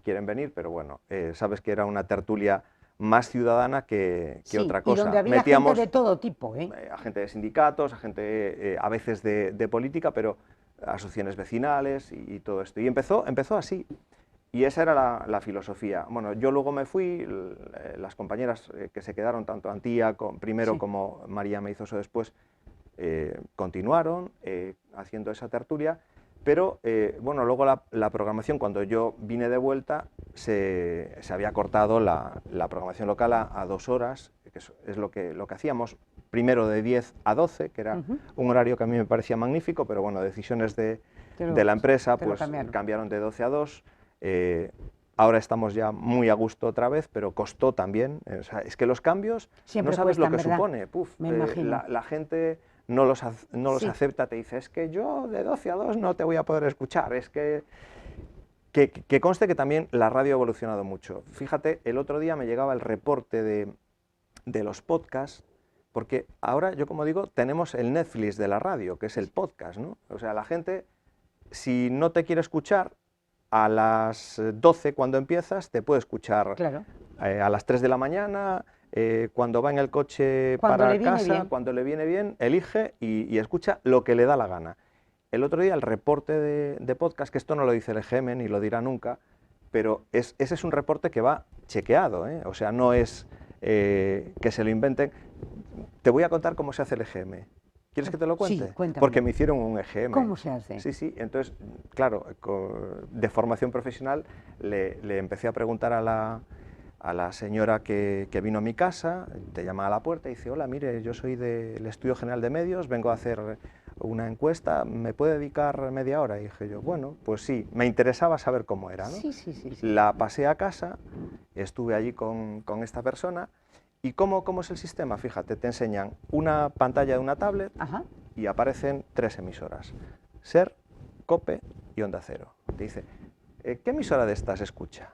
venir, pero bueno, sabes que era una tertulia más ciudadana que otra cosa. Y donde había gente de todo tipo, a gente de sindicatos, a gente a veces de política, pero asociaciones vecinales y todo esto. Y empezó así. Y esa era la filosofía. Bueno, yo luego me fui, las compañeras que se quedaron, tanto Antía primero como María Meizoso después, continuaron haciendo esa tertulia, pero bueno, luego la programación, cuando yo vine de vuelta, se había cortado la programación local a 2 horas, que es lo que hacíamos, primero de 10 a 12, que era un horario que a mí me parecía magnífico, pero bueno, decisiones de la empresa pues cambiaron de 12 a 2. Ahora estamos ya muy a gusto otra vez, pero costó también. O sea, es que los cambios, siempre no sabes cuestan, lo que ¿verdad? supone. Me imagino. La gente no los acepta, te dice, es que yo de 12 a 2 no te voy a poder escuchar. Es que conste que también la radio ha evolucionado mucho. Fíjate, el otro día me llegaba el reporte de los podcasts, porque ahora, yo como digo, tenemos el Netflix de la radio, que es el podcast, ¿no? O sea, la gente, si no te quiere escuchar, a las 12 cuando empiezas, te puede escuchar a las 3 de la mañana, cuando va en el coche para casa, cuando le viene bien, elige y escucha lo que le da la gana. El otro día el reporte de podcast, que esto no lo dice el EGM ni lo dirá nunca, pero ese es un reporte que va chequeado, o sea, no es que se lo inventen. Te voy a contar cómo se hace el EGM. ¿Quieres que te lo cuente? Sí, cuéntame. Porque me hicieron un EGM. ¿Cómo se hace? Sí, entonces, claro, de formación profesional le empecé a preguntar a la señora que vino a mi casa, te llama a la puerta y dice, hola, mire, yo soy del Estudio General de Medios, vengo a hacer una encuesta, ¿me puede dedicar media hora? Y dije yo, bueno, pues sí, me interesaba saber cómo era, ¿no? Sí. La pasé a casa, estuve allí con esta persona. ¿Y cómo es el sistema? Fíjate, te enseñan una pantalla de una tablet y aparecen 3 emisoras, SER, COPE y Onda Cero. Te dice, ¿qué emisora de estas escucha?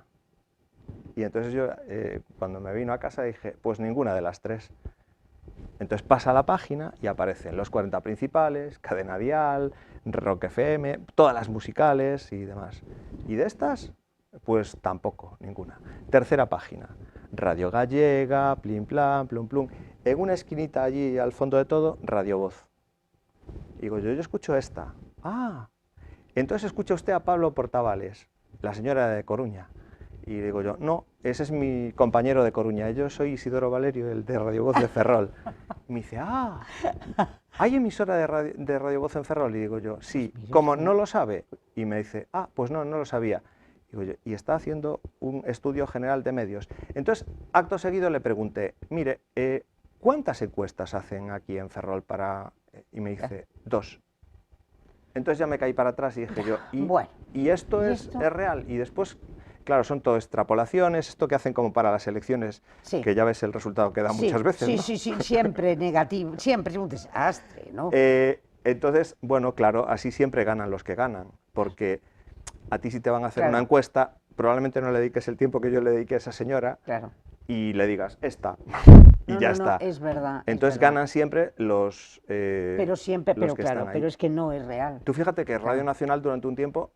Y entonces yo, cuando me vino a casa, dije, pues ninguna de las 3. Entonces pasa a la página y aparecen los 40 principales, Cadena Dial, Rock FM, todas las musicales y demás. ¿Y de estas? Pues tampoco, ninguna. Tercera página, Radio Gallega, Plim Plam, Plum Plum. En una esquinita allí al fondo de todo, Radio Voz. Digo, yo escucho esta. Ah, entonces escucha usted a Pablo Portavales, la señora de Coruña. Y digo yo, no, ese es mi compañero de Coruña, yo soy Isidoro Valerio, el de Radio Voz de Ferrol. me dice, ¿hay emisora de Radio Voz en Ferrol? Y digo yo, sí. Mira Como usted. no lo sabe, y me dice, pues no lo sabía. Digo yo, y está haciendo un estudio general de medios. Entonces, acto seguido le pregunté, mire, ¿cuántas encuestas hacen aquí en Ferrol para...? Y me dice, 2. Entonces ya me caí para atrás y dije yo, Bueno, ¿y esto ¿y es esto? real? Y después, claro, son todo extrapolaciones, esto que hacen como para las elecciones, Sí. que ya ves el resultado que da Sí, muchas veces, sí, ¿no? sí, sí, siempre negativo, siempre es un desastre, ¿no? Entonces, bueno, claro, así siempre ganan los que ganan, porque a ti si te van a hacer una Claro. encuesta, probablemente no le dediques el tiempo que yo le dediqué a esa señora Claro. y le digas, esta, y No, ya no, no, está. es verdad. Es Entonces verdad. ganan siempre los, Pero siempre, los pero que claro, están ahí. pero es que no es real. Tú fíjate que Radio Claro. Nacional durante un tiempo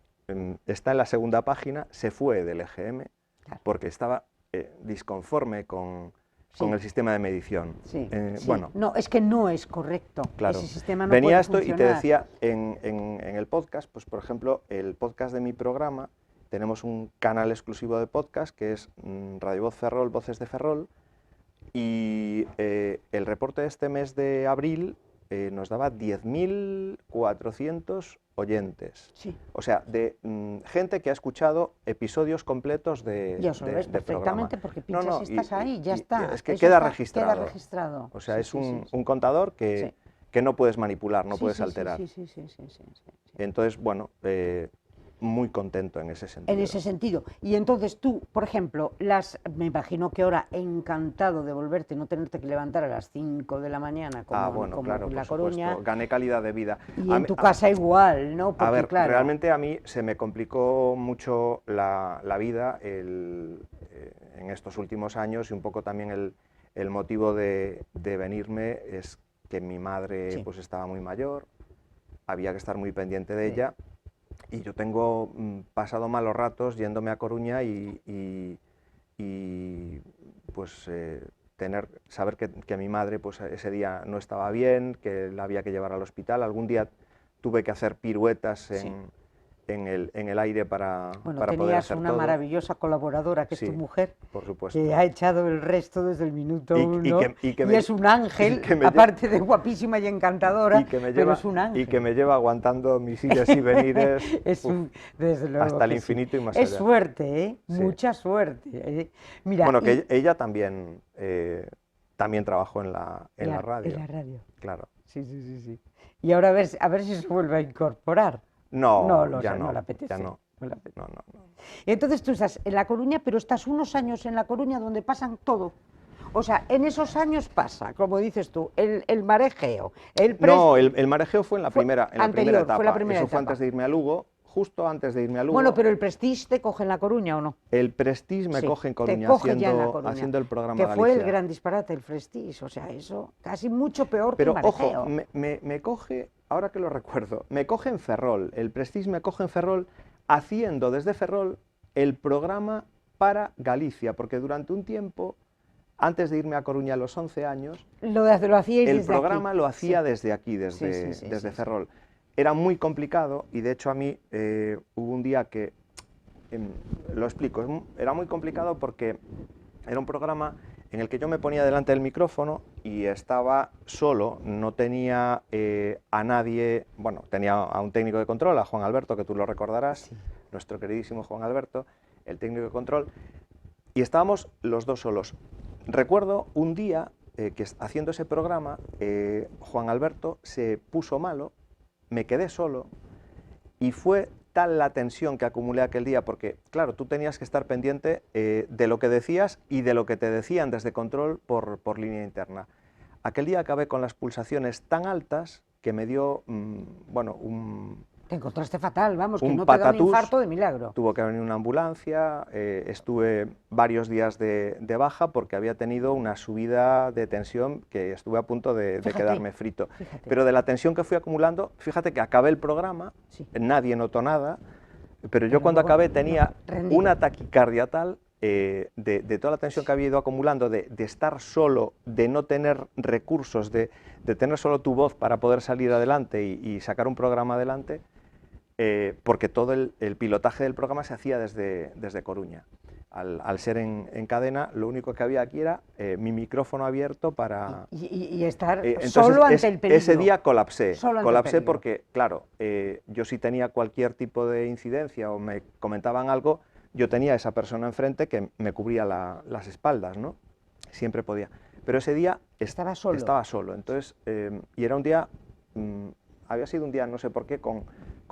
está en la segunda página, se fue del EGM Claro. porque estaba disconforme con Sí. el sistema de medición. Sí, sí. Bueno, No, es que no es correcto. claro. Ese sistema no Venía puede esto y te funcionar. decía en el podcast, pues por ejemplo, el podcast de mi programa, tenemos un canal exclusivo de podcast que es Radio Voz Ferrol, Voces de Ferrol, y el reporte de este mes de abril nos daba 10.400 oyentes. Sí. O sea, de gente que ha escuchado episodios completos Ya os lo ves de programa. perfectamente porque pinchas y estás ahí, ya está. Es que Eso queda está- registrado. Queda registrado. O sea, Sí, es sí, un, sí, sí. un contador Sí. que no puedes manipular, no Sí, puedes sí, sí, alterar. sí, sí, sí, sí, sí, sí, sí. Entonces, bueno, muy contento en ese sentido. En ese sentido. Y entonces tú, por ejemplo, me imagino que ahora encantado de volverte, no tenerte que levantar a las 5 de la mañana como, Bueno, como claro, en por La supuesto. Coruña. Gané calidad de vida. Y A en mí- tu casa igual, ¿no? Porque A ver, claro, realmente a mí se me complicó mucho la vida en estos últimos años y un poco también el motivo de venirme es que mi madre Sí. pues estaba muy mayor, había que estar muy pendiente de Sí. ella y yo tengo pasado malos ratos yéndome a Coruña y pues saber que mi madre pues ese día no estaba bien, que la había que llevar al hospital. Algún día tuve que hacer piruetas Sí. en el aire para bueno, poder tenías hacer una todo. maravillosa colaboradora que es Sí, tu mujer, por supuesto. que ha echado el resto desde el minuto Y- y uno que- y que y me- es un ángel, y que me lle- aparte de guapísima y encantadora, y que me pero lleva, es un ángel. y que me lleva aguantando mis ides y venires Es uf, desde luego hasta el que sí. infinito y más Es allá. suerte, ¿eh? Sí. Mucha suerte. Mira, Bueno, y- que ella también trabajó en la radio. En la radio. Claro. Sí, sí, sí, sí. Y ahora a ver si se vuelve a incorporar. No, ya no, no le apetece. ya no. No le apetece. No, no, no. Entonces tú estás en La Coruña, pero estás unos años en La Coruña donde pasan todo. O sea, en esos años pasa, como dices tú, el marejeo, No, el marejeo fue en la Fue primera anterior, etapa. fue la primera Eso fue etapa. antes de irme a Lugo, justo antes de irme a Lugo. Bueno, pero el Prestige te coge en La Coruña, ¿o no? El Prestige me Sí, coge en te Coruña, coge ya en La Coruña, haciendo el programa que fue el Galicia. gran disparate, el Prestige. O sea, eso casi mucho peor Pero que el marejeo. ojo, me coge, ahora que lo recuerdo, me coge en Ferrol, el Prestige me coge en Ferrol, haciendo desde Ferrol el programa para Galicia, porque durante un tiempo, antes de irme a Coruña a los 11 años, Lo hacíais el desde programa aquí. lo hacía Sí. desde aquí, desde sí, Ferrol. Era muy complicado y de hecho a mí hubo un día que, lo explico, era muy complicado porque era un programa en el que yo me ponía delante del micrófono y estaba solo, no tenía a nadie, bueno, tenía a un técnico de control, a Juan Alberto, que tú lo recordarás, Sí. nuestro queridísimo Juan Alberto, el técnico de control, y estábamos los dos solos. Recuerdo un día que haciendo ese programa, Juan Alberto se puso malo, me quedé solo y fue tal la tensión que acumulé aquel día, porque claro, tú tenías que estar pendiente de lo que decías y de lo que te decían desde control por línea interna. Aquel día acabé con las pulsaciones tan altas que me dio, bueno, Te encontraste fatal, vamos, que un no te da un patatús. infarto de milagro. Tuvo que venir una ambulancia, estuve varios días de baja porque había tenido una subida de tensión que estuve a punto de Fíjate, quedarme frito. fíjate. Pero de la tensión que fui acumulando, fíjate que acabé el programa, Sí. nadie notó nada, pero yo Pero cuando luego, acabé no, tenía rendido. una taquicardia tal de toda la tensión que había ido acumulando, de estar solo, de no tener recursos, de tener solo tu voz para poder salir adelante y sacar un programa adelante, porque todo el pilotaje del programa se hacía desde Coruña. al ser en cadena, lo único que había aquí era mi micrófono abierto para... Y estar entonces, solo ante el peligro. Ese día colapsé. Solo ante el Colapsé peligro. porque, claro, yo si tenía cualquier tipo de incidencia o me comentaban algo, yo tenía a esa persona enfrente que me cubría las espaldas, ¿no? Siempre podía. Pero ese día Estaba solo. Estaba solo. Entonces, y era un día, había sido un día, no sé por qué, con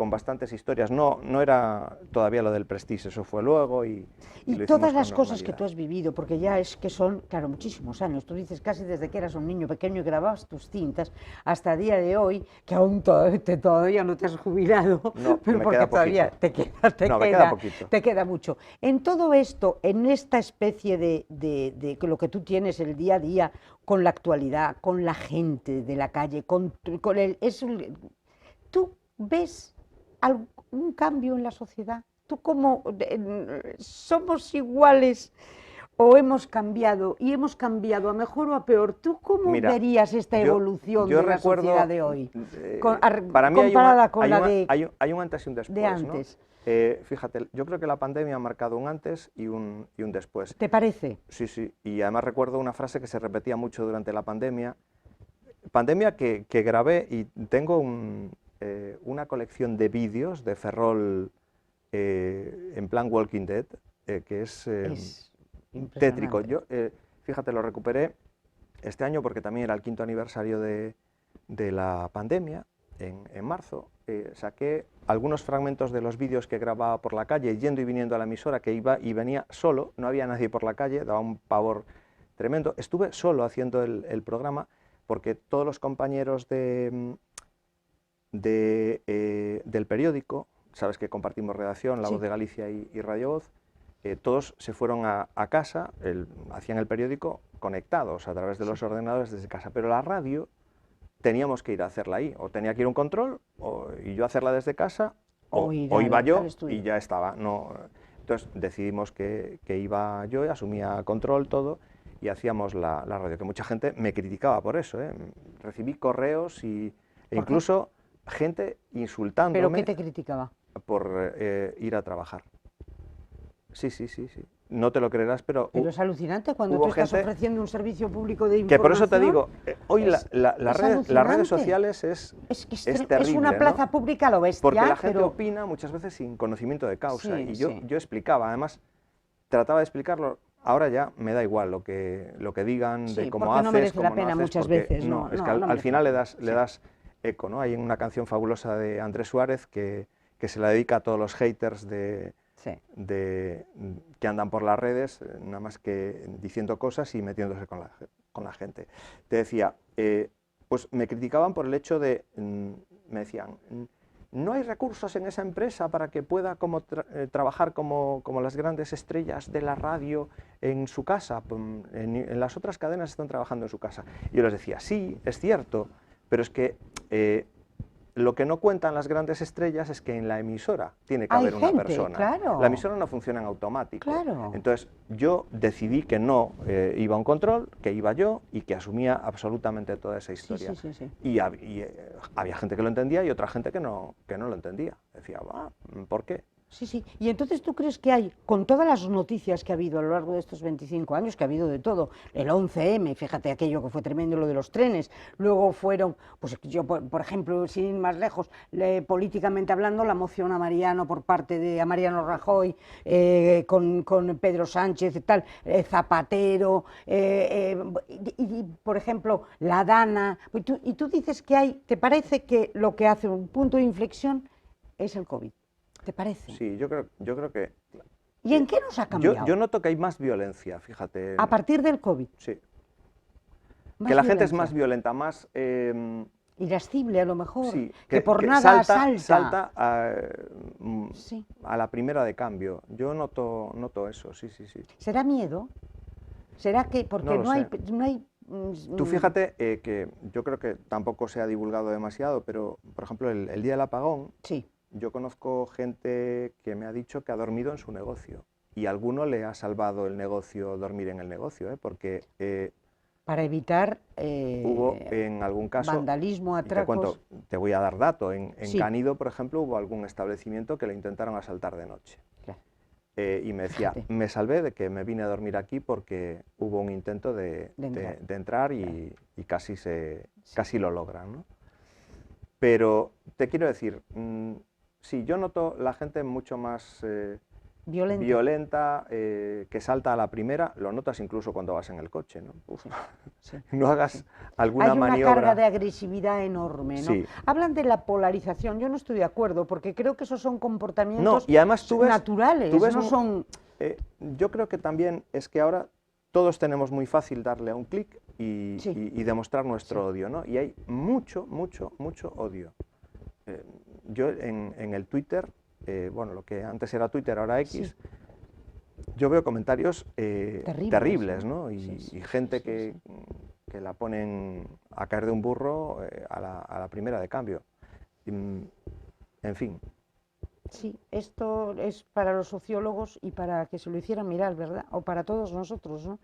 bastantes historias. No era todavía lo del Prestige, eso fue luego y lo hicimos todas con las cosas que normalidad. tú has vivido, porque ya es que son, claro, muchísimos años. Tú dices casi desde que eras un niño pequeño y grababas tus cintas hasta el día de hoy, que aún todavía no te has jubilado, No, pero me porque queda todavía poquito. Me queda poquito. te queda mucho. En todo esto, en esta especie de lo que tú tienes el día a día, con la actualidad, con la gente de la calle, ¿tú ves algún cambio en la sociedad? ¿Tú cómo somos iguales o hemos cambiado? Y hemos cambiado a mejor o a peor. ¿Tú cómo verías esta evolución de la sociedad de hoy? Para mí comparada con la de hay un antes y un después. de antes. ¿No? Fíjate, yo creo que la pandemia ha marcado un antes y un después. ¿Te parece? Sí, sí. Y además recuerdo una frase que se repetía mucho durante la pandemia. Pandemia que grabé y tengo una colección de vídeos de Ferrol en plan Walking Dead, que es tétrico. Yo, fíjate, lo recuperé este año porque también era el 5º aniversario de la pandemia, en marzo. Saqué algunos fragmentos de los vídeos que grababa por la calle, yendo y viniendo a la emisora, que iba y venía solo, no había nadie por la calle, daba un pavor tremendo. Estuve solo haciendo el programa porque todos los compañeros del periódico, sabes que compartimos redacción, La Voz de Galicia y Radio Voz, todos se fueron a casa, hacían el periódico conectados a través de los ordenadores desde casa, pero la radio teníamos que ir a hacerla ahí, o tenía que ir a un control, y yo hacerla desde casa, o iba yo y ya estaba. No, entonces decidimos que iba yo, asumía control todo, y hacíamos la radio, que mucha gente me criticaba por eso, ¿eh? Recibí correos e incluso gente insultándome. ¿Pero qué te criticaba? Por ir a trabajar. Sí. No te lo creerás, pero... Pero es alucinante cuando tú estás ofreciendo un servicio público de información. Que por eso te digo, hoy las redes sociales es terrible, es una plaza pública a lo bestia. Porque la gente opina muchas veces sin conocimiento de causa. Y yo explicaba, además, trataba de explicarlo. Ahora ya me da igual lo que digan, de cómo haces, no merece cómo la pena no haces, muchas veces. No, es que al final le das eco, ¿no? Hay una canción fabulosa de Andrés Suárez que se la dedica a todos los haters que andan por las redes, nada más que diciendo cosas y metiéndose con la gente. Te decía, pues me criticaban por el hecho de, me decían, no hay recursos en esa empresa para que pueda trabajar como las grandes estrellas de la radio en su casa, en las otras cadenas están trabajando en su casa. Y yo les decía, sí, es cierto, pero es que lo que no cuentan las grandes estrellas es que en la emisora tiene que haber una persona. Claro. La emisora no funciona en automático. Claro. Entonces yo decidí que no iba a un control, que iba yo y que asumía absolutamente toda esa historia. Sí. Y había gente que lo entendía y otra gente que no lo entendía. Decía, ¿por qué? Sí. Y entonces, ¿tú crees que hay, con todas las noticias que ha habido a lo largo de estos 25 años, que ha habido de todo, el 11M, fíjate aquello que fue tremendo, lo de los trenes, luego fueron, pues yo, por ejemplo, sin ir más lejos, políticamente hablando, la moción a Mariano por parte de Mariano Rajoy, con Pedro Sánchez y tal, Zapatero, y, por ejemplo, la Dana, y tú dices que hay, ¿te parece que lo que hace un punto de inflexión es el COVID? ¿Te parece? Sí, yo creo que... ¿Y en qué nos ha cambiado? Yo noto que hay más violencia, fíjate. ¿A partir del COVID? Sí. Que la gente es más violenta, más... irascible a lo mejor, sí, que por nada salta a la primera de cambio. Yo noto eso, sí. ¿Será miedo? ¿Será que...? Porque no hay... Tú fíjate que yo creo que tampoco se ha divulgado demasiado, pero, por ejemplo, el día del apagón... Sí. Yo conozco gente que me ha dicho que ha dormido en su negocio y a alguno le ha salvado el negocio dormir en el negocio, porque... para evitar hubo en algún caso... vandalismo, atracos... Te voy a dar dato. En sí. Cánido, por ejemplo, hubo algún establecimiento que le intentaron asaltar de noche. Claro. y me decía, Fíjate. me salvé de que me vine a dormir aquí porque hubo un intento de entrar y casi lo logran, ¿no? Pero te quiero decir, sí, yo noto la gente mucho más violenta, que salta a la primera, lo notas incluso cuando vas en el coche, ¿no? Uf, Sí, no hagas sí. alguna Hay una carga de maniobra. agresividad enorme, ¿no? Sí. Hablan de la polarización, yo no estoy de acuerdo, porque creo que esos son No, comportamientos y además tú naturales, ves no son... yo creo que también es que ahora todos tenemos muy fácil darle a un clic Sí, y demostrar nuestro sí. odio, ¿no? Y hay mucho, mucho, mucho odio. Yo en el Twitter, bueno, lo que antes era Twitter, ahora Sí. X, yo veo comentarios Terribles, ¿no? Sí, sí, Y gente sí, sí. que la ponen a caer de un burro a la primera de cambio. En fin, Sí, esto es para los sociólogos y para que se lo hicieran mirar, ¿verdad? O para todos nosotros, ¿no?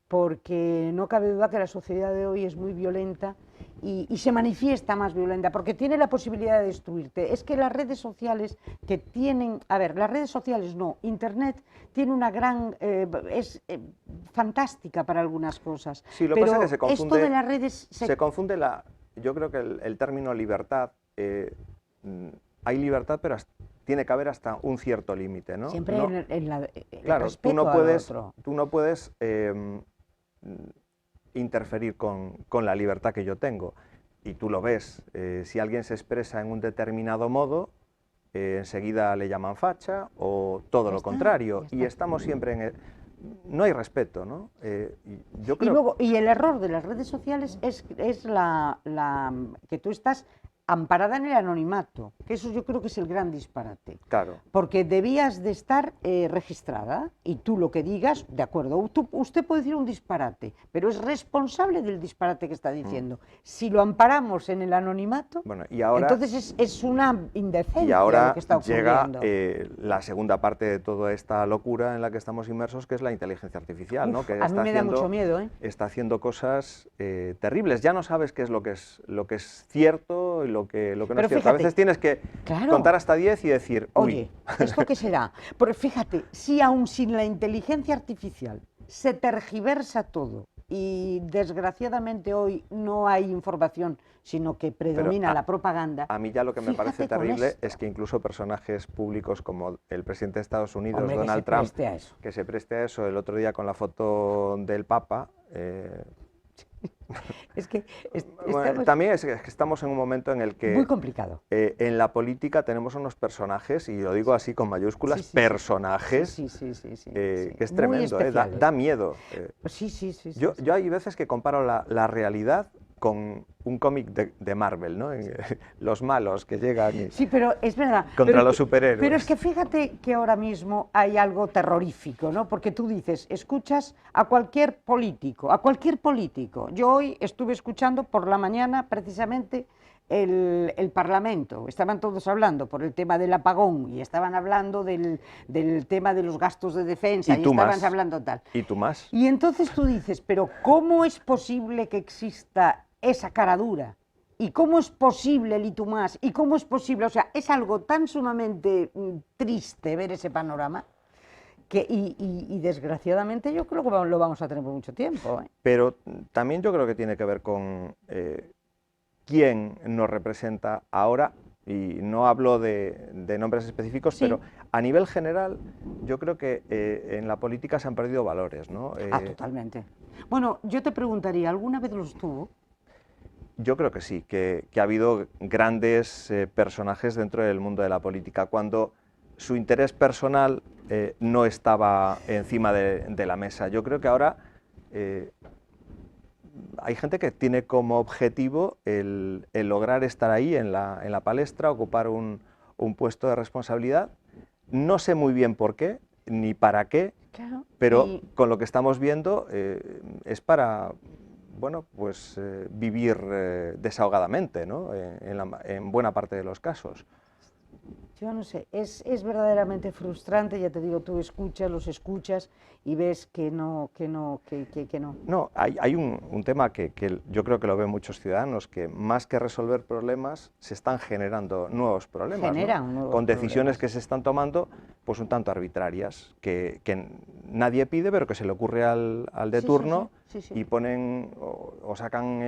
Porque no cabe duda que la sociedad de hoy es muy violenta y se manifiesta más violenta, porque tiene la posibilidad de destruirte. Es que las redes sociales que tienen, a ver, las redes sociales no, Internet tiene una gran, es fantástica para algunas cosas, sí, lo que pasa es que pero esto de las redes se confunde yo creo que el término libertad, mm, hay libertad, pero tiene que haber hasta un cierto límite, ¿no? siempre No, el claro, respeto al otro. tú no puedes interferir con la libertad que yo tengo. Y tú lo ves, si alguien se expresa en un determinado modo, enseguida le llaman facha o todo Ya lo está, contrario. ya Y está. estamos siempre en no hay respeto, ¿no? Yo Y creo... luego, y el error de las redes sociales es que tú estás amparada en el anonimato, que eso yo creo que es el gran disparate. Claro. Porque debías de estar registrada y tú lo que digas, de acuerdo, usted puede decir un disparate, pero es responsable del disparate que está diciendo. Si lo amparamos en el anonimato, Bueno, y ahora... entonces es una Y indecencia lo ahora que está llega ocurriendo. la segunda parte de toda esta locura en la que estamos inmersos, que es la inteligencia artificial, ¿no? Uf, Que a mí me da mucho miedo, ¿eh? está haciendo cosas terribles. Ya no sabes qué es lo que es cierto y lo que no Pero es cierto. fíjate, A veces tienes que claro. contar hasta 10 y decir, uy. Oye, ¿esto qué será? Porque fíjate, si aún sin la inteligencia artificial se tergiversa todo y desgraciadamente hoy no hay información, sino que Pero predomina la propaganda. a mí ya lo que me parece Fíjate con terrible esto. es que incluso personajes públicos como el presidente de Estados Unidos, Hombre, que Donald se Trump, preste a eso. que se preste a eso el otro día con la foto del Papa. Es que Bueno, estamos también es que estamos en un momento en el muy que complicado. en la política tenemos unos personajes, y lo digo así con mayúsculas, Sí, sí, sí. personajes, Sí, sí, sí, sí, que es muy tremendo, especiales. da miedo. Sí, sí, sí, sí, Yo sí. hay veces que comparo la realidad con un cómic de Marvel, ¿no? Los malos que llegan Sí, pero es verdad. contra los superhéroes. Pero es que fíjate que ahora mismo hay algo terrorífico, ¿no? Porque tú dices, escuchas a cualquier político, a cualquier político. Yo hoy estuve escuchando por la mañana precisamente el Parlamento. Estaban todos hablando por el tema del apagón y estaban hablando del tema de los gastos de defensa y tú estaban más. hablando tal. Y tú más. Y entonces tú dices, pero ¿cómo es posible que exista esa cara dura? ¿Y cómo es posible el y tú más? ¿Y cómo es posible? O sea, es algo tan sumamente triste ver ese panorama y desgraciadamente yo creo que lo vamos a tener por mucho tiempo, ¿eh? Pero también yo creo que tiene que ver con quién nos representa ahora, y no hablo de nombres específicos, Sí. pero a nivel general yo creo que en la política se han perdido valores, ¿no? Totalmente. Bueno, yo te preguntaría, ¿alguna vez los tuvo? Yo creo que sí, que ha habido grandes personajes dentro del mundo de la política, cuando su interés personal no estaba encima de la mesa. Yo creo que ahora hay gente que tiene como objetivo el lograr estar ahí en la palestra, ocupar un puesto de responsabilidad. No sé muy bien por qué, ni para qué, Claro. pero con lo que estamos viendo es para, bueno, pues vivir desahogadamente, ¿no? En buena parte de los casos. Yo no sé, es verdaderamente frustrante, ya te digo, tú escuchas, los escuchas y ves que no. No, hay un tema que yo creo que lo ven muchos ciudadanos, que más que resolver problemas, se están generando nuevos problemas, ¿no? Generan nuevos Con decisiones problemas. que se están tomando, pues un tanto arbitrarias, que nadie pide, pero que se le ocurre al de Sí, sí, turno sí, sí. y ponen o sacan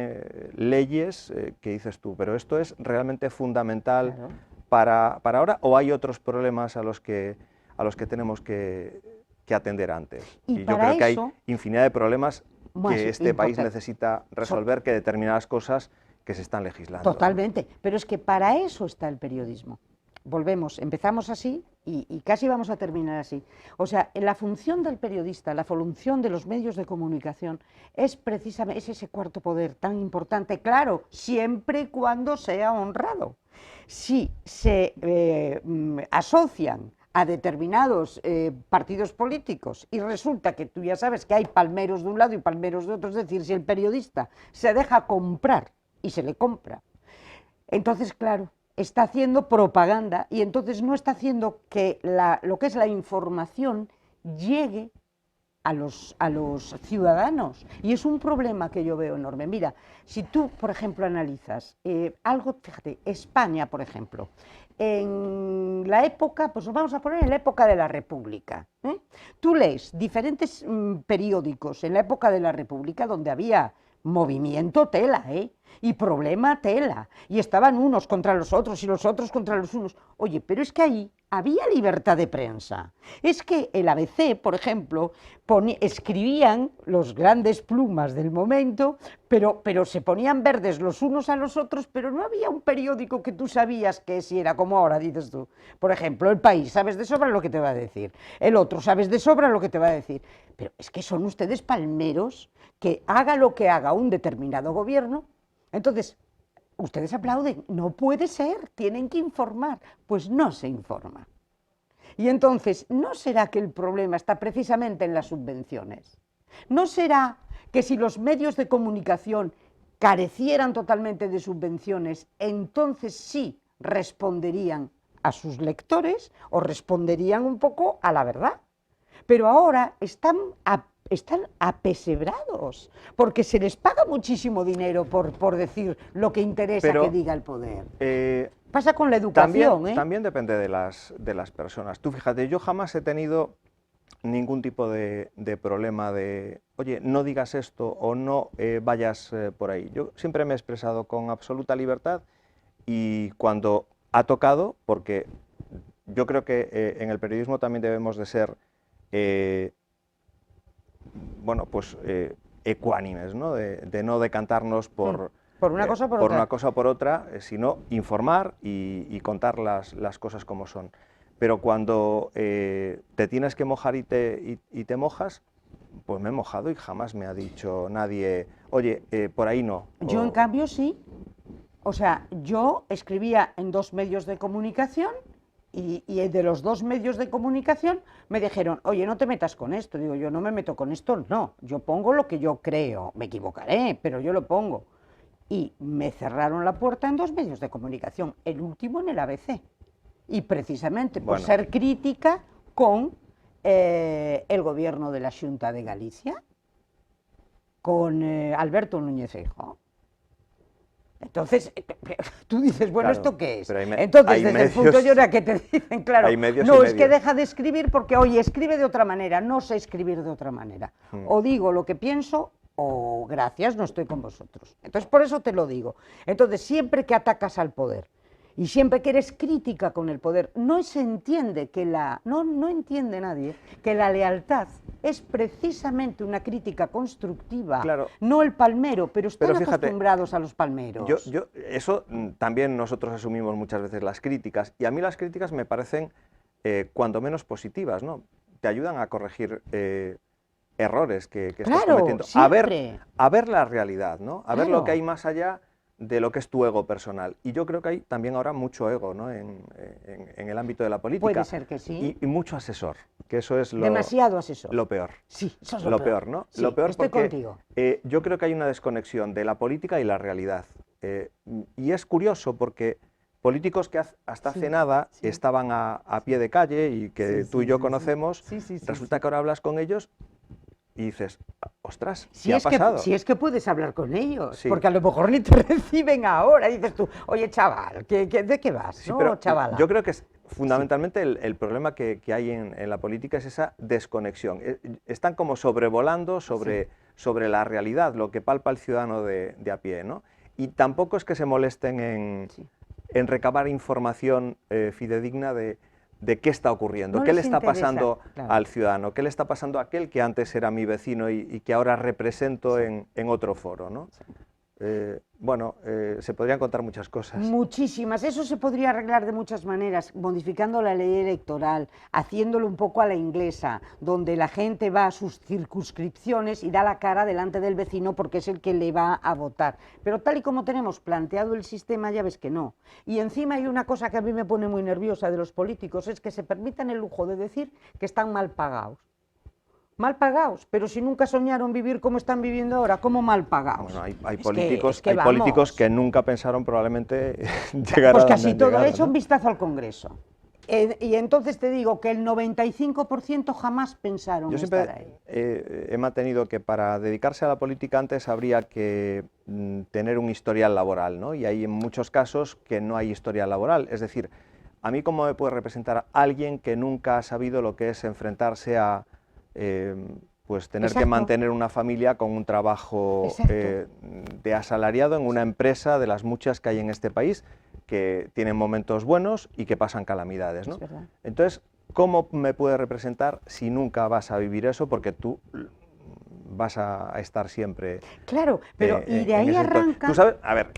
leyes que dices tú, pero esto es realmente fundamental Claro. para ahora, o hay otros problemas a los que tenemos que atender antes. Y Y yo para creo que hay eso, infinidad de problemas más que este país importante, necesita resolver que determinadas cosas que se están legislando, ¿no? totalmente, pero es que para eso está el periodismo. Volvemos, empezamos así y casi vamos a terminar así. O sea, la función del periodista, la función de los medios de comunicación es precisamente ese cuarto poder tan importante, claro, siempre y cuando sea honrado. Si se asocian a determinados partidos políticos y resulta que tú ya sabes que hay palmeros de un lado y palmeros de otro, es decir, si el periodista se deja comprar y se le compra, entonces, claro, está haciendo propaganda y entonces no está haciendo que lo que es la información llegue a los ciudadanos. Y es un problema que yo veo enorme. Mira, si tú, por ejemplo, analizas algo, fíjate, España, por ejemplo, en la época, pues nos vamos a poner en la época de la República. Tú lees diferentes periódicos en la época de la República donde había movimiento tela, y problema tela, y estaban unos contra los otros y los otros contra los unos. Oye, pero es que ahí había libertad de prensa. Es que el ABC, por ejemplo, escribían los grandes plumas del momento, pero se ponían verdes los unos a los otros, pero no había un periódico que tú sabías que si era como ahora, dices tú. Por ejemplo, El País, sabes de sobra lo que te va a decir. El otro, sabes de sobra lo que te va a decir. Pero es que son ustedes palmeros que haga lo que haga un determinado gobierno. Entonces, ustedes aplauden, no puede ser, tienen que informar. Pues no se informa. Y entonces, ¿no será que el problema está precisamente en las subvenciones? ¿No será que si los medios de comunicación carecieran totalmente de subvenciones, entonces sí responderían a sus lectores o responderían un poco a la verdad? Pero ahora están apesebrados, porque se les paga muchísimo dinero por decir lo que interesa que diga el poder. Pasa con la educación, También depende de las personas. Tú fíjate, yo jamás he tenido ningún tipo de problema de, oye, no digas esto o no vayas por ahí. Yo siempre me he expresado con absoluta libertad y cuando ha tocado, porque yo creo que en el periodismo también debemos de ser bueno, pues ecuánimes, ¿no? De no decantarnos por una cosa o por por otra. una cosa o por otra, sino informar y contar las cosas como son. Pero cuando te tienes que mojar y te mojas, pues me he mojado y jamás me ha dicho nadie, oye, por ahí no. Yo, en cambio, sí. O sea, yo escribía en 2 medios de comunicación y de los 2 medios de comunicación me dijeron, oye, no te metas con esto. Digo, yo no me meto con esto, no. Yo pongo lo que yo creo. Me equivocaré, pero yo lo pongo. Y me cerraron la puerta en 2 medios de comunicación, el último en el ABC. Y precisamente por ser crítica con el gobierno de la Xunta de Galicia, con Alberto Núñez Feijóo. Entonces, tú dices, bueno, Claro, ¿esto qué es? pero Entonces, desde el punto de vista que te dicen, claro, no, es que deja de escribir porque, oye, escribe de otra manera, no sé escribir de otra manera. O digo lo que pienso, o gracias, no estoy con vosotros. Entonces, por eso te lo digo. Entonces, siempre que atacas al poder y siempre que eres crítica con el poder, no se entiende que no entiende nadie que la lealtad es precisamente una crítica constructiva, claro, no el palmero, pero están fíjate, acostumbrados a los palmeros. Eso también nosotros asumimos muchas veces las críticas, y a mí las críticas me parecen cuando menos positivas, ¿no? Te ayudan a corregir errores que estás cometiendo, a ver la realidad, ¿no? A ver lo que hay más allá de lo que es tu ego personal. Y yo creo que hay también ahora mucho ego, ¿no? en el ámbito de la política. Puede ser que sí. Y mucho asesor, que eso es demasiado asesor. Lo peor. Sí, eso es lo peor, ¿no? Sí, lo peor estoy porque contigo. Yo creo que hay una desconexión de la política y la realidad. Y es curioso porque políticos que hasta hace nada estaban a pie de calle y que tú y yo conocemos, resulta que ahora hablas con ellos y dices, ostras, ¿qué ha pasado? Si es que puedes hablar con ellos, porque a lo mejor ni te reciben ahora, y dices tú, oye chaval, ¿de qué vas? Sí, ¿no, pero chavala? yo creo que fundamentalmente el problema que hay en la política es esa desconexión. Están como sobrevolando sobre la realidad, lo que palpa el ciudadano de a pie, ¿no? Y tampoco es que se molesten en recabar información fidedigna de qué está ocurriendo, qué le está pasando al ciudadano, qué le está pasando a aquel que antes era mi vecino y que ahora represento en otro foro, ¿no? Bueno, se podrían contar muchas cosas. Muchísimas. Eso se podría arreglar de muchas maneras, modificando la ley electoral, haciéndolo un poco a la inglesa, donde la gente va a sus circunscripciones y da la cara delante del vecino porque es el que le va a votar. Pero tal y como tenemos planteado el sistema, ya ves que no. Y encima hay una cosa que a mí me pone muy nerviosa de los políticos, es que se permitan el lujo de decir que están mal pagados. Mal pagados, pero si nunca soñaron vivir como están viviendo ahora, ¿cómo mal pagados? Bueno, hay políticos que nunca pensaron probablemente llegar pues a casi donde todo, llegaron, hecho ¿no? un vistazo al Congreso. Y entonces te digo que el 95% jamás pensaron estar ahí. Yo siempre he mantenido que para dedicarse a la política antes habría que tener un historial laboral, ¿no? Y hay en muchos casos que no hay historial laboral, es decir, a mí cómo me puede representar alguien que nunca ha sabido lo que es enfrentarse a pues tener que mantener una familia con un trabajo de asalariado en una empresa de las muchas que hay en este país, que tienen momentos buenos y que pasan calamidades, ¿no? Entonces, ¿cómo me puede representar si nunca vas a vivir eso? Porque tú vas a estar siempre... Claro, pero y de ahí arranca... Tú sabes, a ver,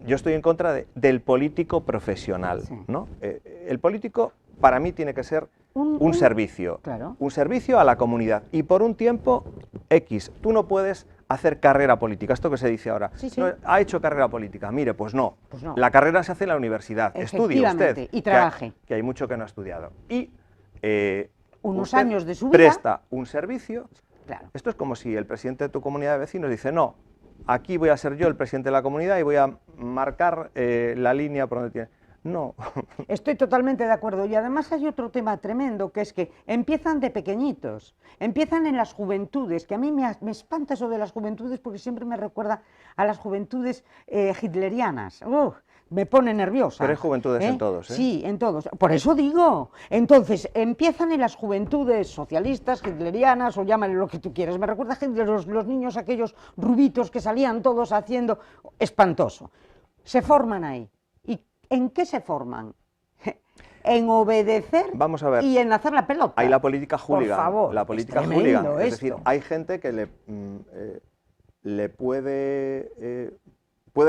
yo estoy en contra del político profesional, ¿no? El político, para mí, tiene que ser un servicio, un servicio a la comunidad y por un tiempo X. Tú no puedes hacer carrera política, esto que se dice ahora, no, ha hecho carrera política, mire, pues no, la carrera se hace en la universidad, estudie usted, y trabaje, que hay mucho que no ha estudiado, y unos años de su vida presta un servicio. Esto es como si el presidente de tu comunidad de vecinos dice, no, aquí voy a ser yo el presidente de la comunidad y voy a marcar la línea por donde tiene... No. Estoy totalmente de acuerdo. Y además hay otro tema tremendo, que es que empiezan de pequeñitos, empiezan en las juventudes, que a mí me espanta eso de las juventudes porque siempre me recuerda a las juventudes hitlerianas. Me pone nerviosa. Pero hay juventudes en todos, ¿eh? Sí, en todos. Por eso digo. Entonces, empiezan en las juventudes socialistas, hitlerianas, o llámale lo que tú quieras. Me recuerda a los niños aquellos rubitos que salían todos haciendo... Espantoso. Se forman ahí. ¿En qué se forman? En obedecer y en hacer la pelota. Hay la política hooligan. Por favor, la política hooligan. Es decir, hay gente que le puede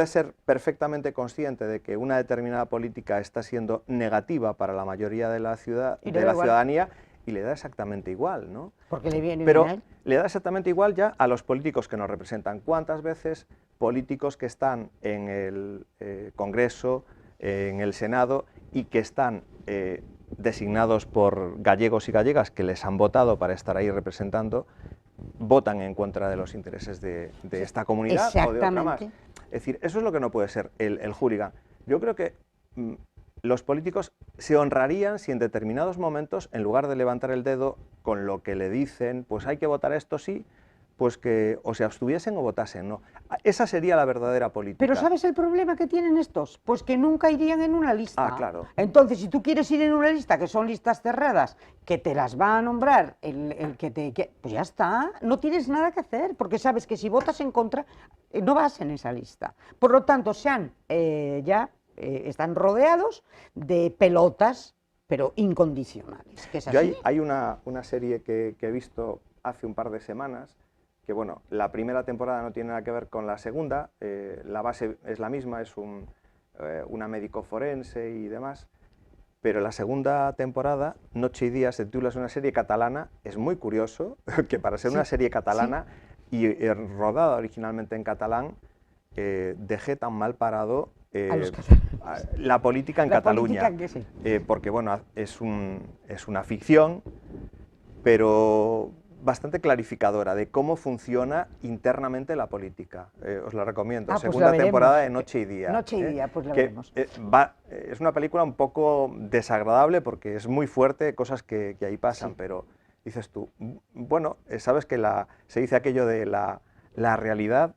ser perfectamente consciente de que una determinada política está siendo negativa para la mayoría de la ciudadanía y le da exactamente igual, ¿no? Porque le viene Pero bien a él. Le da exactamente igual ya a los políticos que nos representan. ¿Cuántas veces políticos que están en el Congreso, en el Senado y que están designados por gallegos y gallegas que les han votado para estar ahí representando, votan en contra de los intereses de esta comunidad o de otra más? Es decir, eso es lo que no puede ser el hooligan. Yo creo que los políticos se honrarían si en determinados momentos, en lugar de levantar el dedo con lo que le dicen, pues hay que votar esto sí, pues que o se abstuviesen o votasen, ¿no? Esa sería la verdadera política. Pero ¿sabes el problema que tienen estos? Pues que nunca irían en una lista. Ah, claro. Entonces, si tú quieres ir en una lista, que son listas cerradas, que te las va a nombrar pues ya está, no tienes nada que hacer, porque sabes que si votas en contra, no vas en esa lista. Por lo tanto, están rodeados de pelotas, pero incondicionales. Que es así. Hay una serie que he visto hace un par de semanas, que bueno, la primera temporada no tiene nada que ver con la segunda, la base es la misma, es una médico forense y demás, pero la segunda temporada, Noche y Día, se titula, es una serie catalana, es muy curioso que para ser una serie catalana y rodada originalmente en catalán, deje tan mal parado la política en Cataluña, porque bueno, es una ficción, pero bastante clarificadora de cómo funciona internamente la política. Os la recomiendo. Pues Segunda la temporada de Noche y Día. Noche y Día, pues la que, veremos. es una película un poco desagradable porque es muy fuerte, cosas que ahí pasan, Sí. pero dices tú, bueno, sabes que se dice aquello de la realidad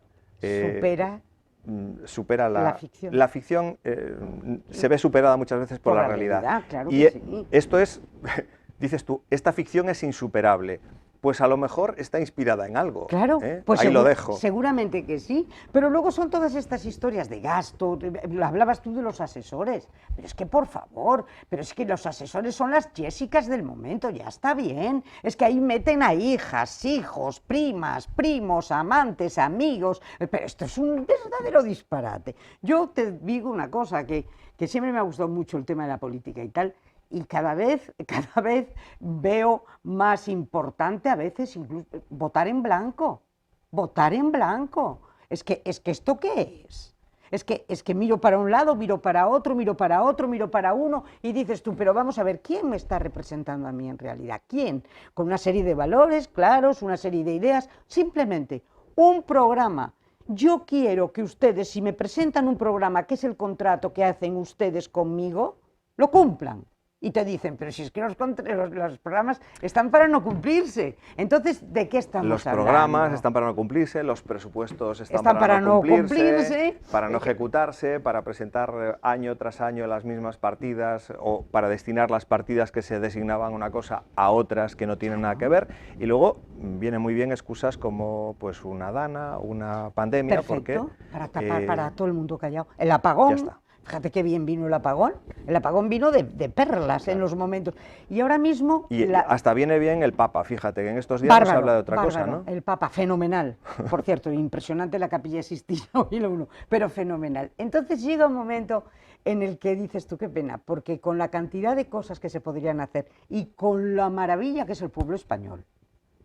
supera la ficción. La ficción se ve superada muchas veces por la realidad. Claro Y que sí. esto es, dices tú, esta ficción es insuperable. Pues a lo mejor está inspirada en algo. Claro, pues ahí lo dejo. Seguramente que sí, pero luego son todas estas historias de gasto, hablabas tú de los asesores, pero es que por favor, pero es que los asesores son las Jessicas del momento, ya está bien, es que ahí meten a hijas, hijos, primas, primos, amantes, amigos, pero esto es un verdadero disparate. Yo te digo una cosa, que siempre me ha gustado mucho el tema de la política y tal, y cada vez veo más importante a veces incluso votar en blanco. Votar en blanco. Es que ¿esto qué es? Es que miro para un lado, miro para otro, miro para otro, miro para uno y dices tú, pero vamos a ver, ¿quién me está representando a mí en realidad? ¿Quién? Con una serie de valores claros, una serie de ideas, simplemente un programa. Yo quiero que ustedes, si me presentan un programa que es el contrato que hacen ustedes conmigo, lo cumplan. Y te dicen, pero si es que los programas están para no cumplirse. Entonces, ¿de qué estamos hablando? Los programas están para no cumplirse, los presupuestos están para no cumplirse, para no ejecutarse, para presentar año tras año las mismas partidas o para destinar las partidas que se designaban una cosa a otras que no tienen nada que ver. Y luego vienen muy bien excusas como pues una dana, una pandemia. Perfecto, porque, para tapar, para todo el mundo callado. El apagón. Ya está. Fíjate qué bien vino el apagón vino de perlas, claro, en los momentos. Y ahora mismo... Y hasta viene bien el Papa, fíjate, que en estos días no se habla de otra cosa, ¿no? El Papa, fenomenal. Por cierto, impresionante la Capilla Sixtina, pero fenomenal. Entonces llega un momento en el que dices tú, qué pena, porque con la cantidad de cosas que se podrían hacer y con la maravilla que es el pueblo español,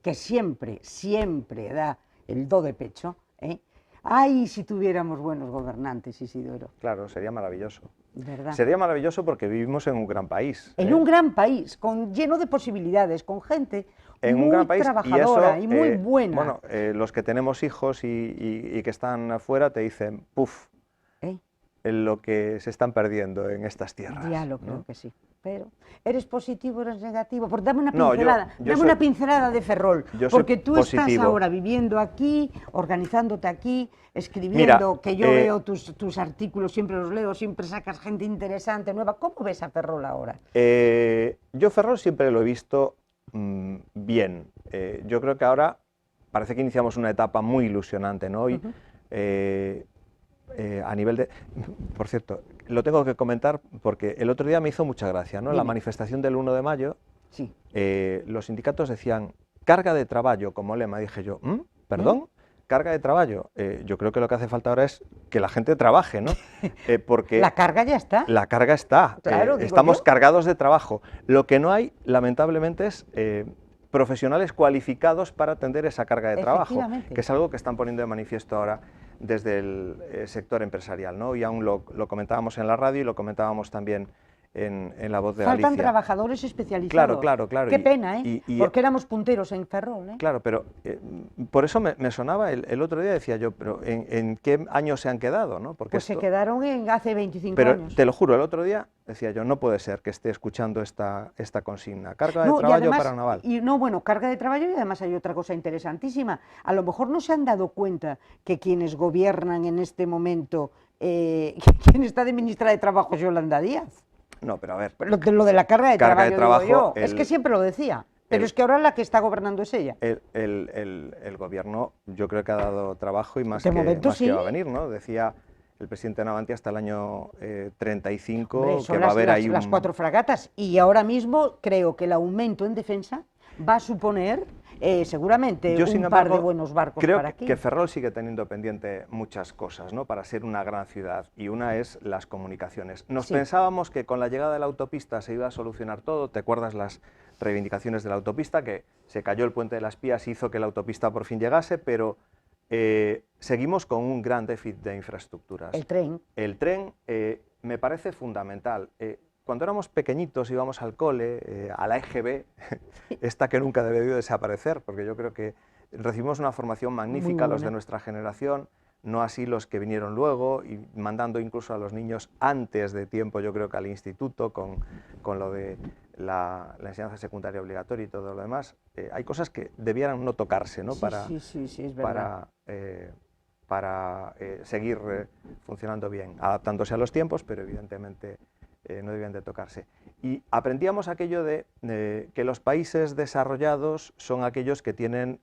que siempre, siempre da el do de pecho, ¿eh? ¡Ay, si tuviéramos buenos gobernantes, Isidoro! Claro, sería maravilloso. ¿Verdad? Sería maravilloso porque vivimos en un gran país. En un gran país, lleno de posibilidades, con gente muy trabajadora y muy buena. Bueno, los que tenemos hijos y que están afuera te dicen, ¡puf! En lo que se están perdiendo en estas tierras. Ya lo creo que sí. Pero, ¿eres positivo o eres negativo? Porque dame una pincelada, una pincelada de Ferrol, porque tú positivo. Estás ahora viviendo aquí, organizándote aquí, escribiendo. Mira, que yo veo tus artículos, siempre los leo, siempre sacas gente interesante, nueva. ¿Cómo ves a Ferrol ahora? Yo Ferrol siempre lo he visto bien. Yo creo que ahora parece que iniciamos una etapa muy ilusionante, ¿no? Y, a nivel de... Por cierto, lo tengo que comentar porque el otro día me hizo mucha gracia, ¿no? La manifestación del 1 de mayo, sí. Los sindicatos decían carga de trabajo como lema. Dije yo, ¿perdón? ¿Carga de trabajo? Yo creo que lo que hace falta ahora es que la gente trabaje, ¿no? Porque la carga ya está. La carga está. Claro, estamos cargados de trabajo. Lo que no hay, lamentablemente, es... profesionales cualificados para atender esa carga de trabajo, que es algo que están poniendo de manifiesto ahora desde el sector empresarial, ¿no? Y aún lo comentábamos en la radio y lo comentábamos también en La Voz de Galicia. Faltan trabajadores especializados. Claro. Qué pena, ¿eh? Porque éramos punteros en Ferrol, ¿eh? Claro, pero por eso me sonaba el otro día, decía yo, pero ¿en qué años se han quedado, no? Porque pues se quedaron hace 25 pero años. Te lo juro, el otro día decía yo, no puede ser que esté escuchando esta consigna. Carga de trabajo además, para Naval. Bueno, carga de trabajo, y además hay otra cosa interesantísima. A lo mejor no se han dado cuenta que quienes gobiernan en este momento, quien está de ministra de Trabajo es Yolanda Díaz. No, pero a ver. Lo de la carga de trabajo, digo yo. Es que siempre lo decía. Pero es que ahora la que está gobernando es ella. El gobierno yo creo que ha dado trabajo y más, que va a venir, ¿no? Decía el presidente Navantia hasta el año 35 que va a haber ahí las 4 fragatas. Y ahora mismo creo que el aumento en defensa va a suponer seguramente par de buenos barcos para aquí. Creo que Ferrol sigue teniendo pendiente muchas cosas, ¿no? Para ser una gran ciudad, y una es las comunicaciones. Nos pensábamos que con la llegada de la autopista se iba a solucionar todo. ¿Te acuerdas las reivindicaciones de la autopista? Que se cayó el puente de las Pías y hizo que la autopista por fin llegase, pero seguimos con un gran déficit de infraestructuras. El tren. El tren me parece fundamental. cuando éramos pequeñitos íbamos al cole, a la EGB, esta que nunca debió desaparecer, porque yo creo que recibimos una formación magnífica los de nuestra generación, no así los que vinieron luego, y mandando incluso a los niños antes de tiempo, yo creo que al instituto, con lo de la enseñanza secundaria obligatoria y todo lo demás. Hay cosas que debieran no tocarse, ¿no? Sí, es verdad. Para seguir funcionando bien, adaptándose a los tiempos, pero evidentemente no debían de tocarse. Y aprendíamos aquello de que los países desarrollados son aquellos que tienen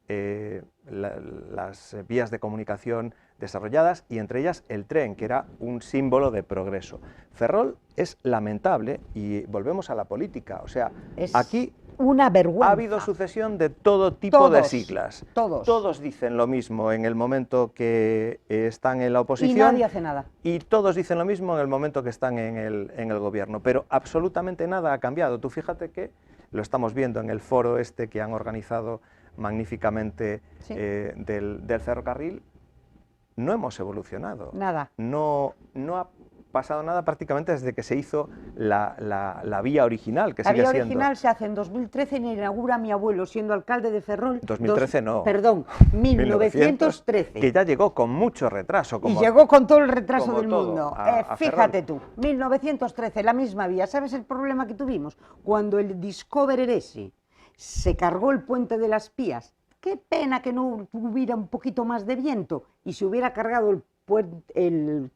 las vías de comunicación desarrolladas, y entre ellas el tren, que era un símbolo de progreso. Ferrol es lamentable, y volvemos a la política, o sea, aquí una vergüenza. Ha habido sucesión de todo tipo de siglas. Todos dicen lo mismo en el momento que están en la oposición. Y nadie hace nada. Y todos dicen lo mismo en el momento que están en el gobierno. Pero absolutamente nada ha cambiado. Tú fíjate que lo estamos viendo en el foro este que han organizado magníficamente del ferrocarril. No hemos evolucionado. Nada. No ha pasado nada prácticamente desde que se hizo la vía original, que sigue siendo. La vía original se hace en 2013 y la inaugura mi abuelo, siendo alcalde de Ferrol. 2013 no. Perdón, 1913. Que ya llegó con mucho retraso. Y llegó con todo el retraso del mundo. Fíjate Ferrol. tú, 1913, la misma vía. ¿Sabes el problema que tuvimos? Cuando el Discoverer ese se cargó el puente de las Pías. Qué pena que no hubiera un poquito más de viento y se hubiera cargado el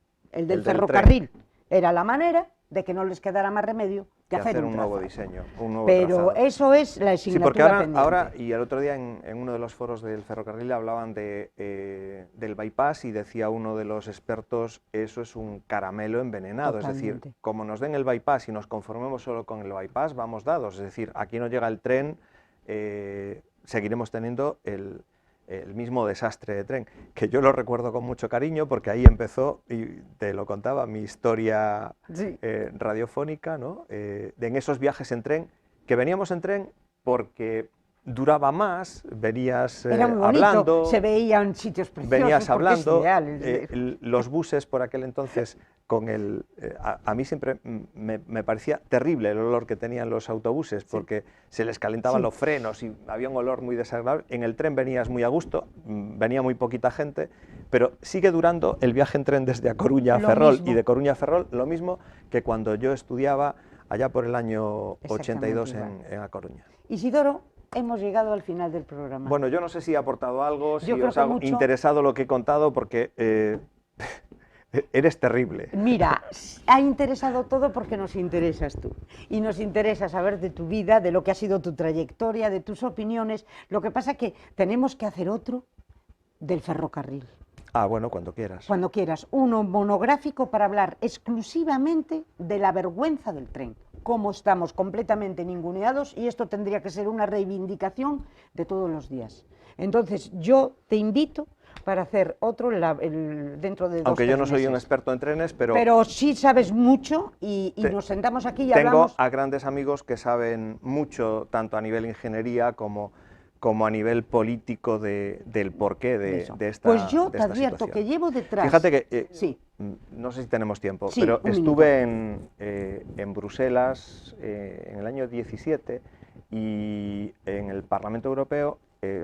del ferrocarril. Era la manera de que no les quedara más remedio que hacer un nuevo diseño, un nuevo Pero trazado. eso es la asignatura pendiente. Ahora, y el otro día en uno de los foros del ferrocarril hablaban del bypass, y decía uno de los expertos, eso es un caramelo envenenado. Totalmente. Es decir, como nos den el bypass y nos conformemos solo con el bypass, vamos dados. Es decir, aquí no llega el tren, seguiremos teniendo el mismo desastre de tren, que yo lo recuerdo con mucho cariño, porque ahí empezó, y te lo contaba, mi historia radiofónica, ¿no? En esos viajes en tren, que veníamos en tren porque duraba más, venías Era muy bonito, hablando, se veían sitios preciosos, venías hablando, ideal. los buses por aquel entonces, a mí siempre me parecía terrible el olor que tenían los autobuses, porque se les calentaban los frenos y había un olor muy desagradable. En el tren venías muy a gusto, venía muy poquita gente, pero sigue durando el viaje en tren desde A Coruña a Ferrol, y de Coruña a Ferrol lo mismo que cuando yo estudiaba allá por el año 82 en A Coruña. Isidoro, hemos llegado al final del programa. Bueno, yo no sé si he aportado algo, si Yo os ha interesado lo que he contado, porque eres terrible. Mira, ha interesado todo porque nos interesas tú. Y nos interesa saber de tu vida, de lo que ha sido tu trayectoria, de tus opiniones. Lo que pasa es que tenemos que hacer otro del ferrocarril. Ah, bueno, cuando quieras. Cuando quieras. Uno monográfico para hablar exclusivamente de la vergüenza del tren. Cómo estamos completamente ninguneados, y esto tendría que ser una reivindicación de todos los días. Entonces, yo te invito para hacer otro dentro de 2 Aunque yo no meses. soy un experto en trenes, pero sí sabes mucho, y nos sentamos aquí y hablamos. Tengo a grandes amigos que saben mucho, tanto a nivel ingeniería como a nivel político del porqué de esta Pues yo te advierto situación. Que llevo detrás... Fíjate que, no sé si tenemos tiempo, pero estuve en Bruselas en el año 17, y en el Parlamento Europeo,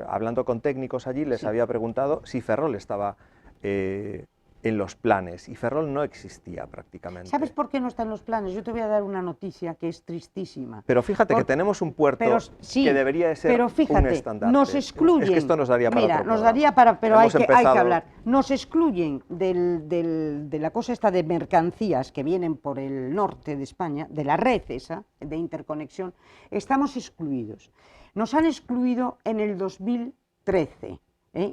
hablando con técnicos allí, les había preguntado si Ferrol estaba en los planes, y Ferrol no existía prácticamente. ¿Sabes por qué no está en los planes? Yo te voy a dar una noticia que es tristísima. Pero fíjate que tenemos un puerto que debería de ser un estandarte. Nos excluyen. Es que esto nos daría para Mira, otro nos programa. daría para, pero hay que hablar. Nos excluyen de la cosa esta de mercancías que vienen por el norte de España, de la red esa, de interconexión. Estamos excluidos. Nos han excluido en el 2013.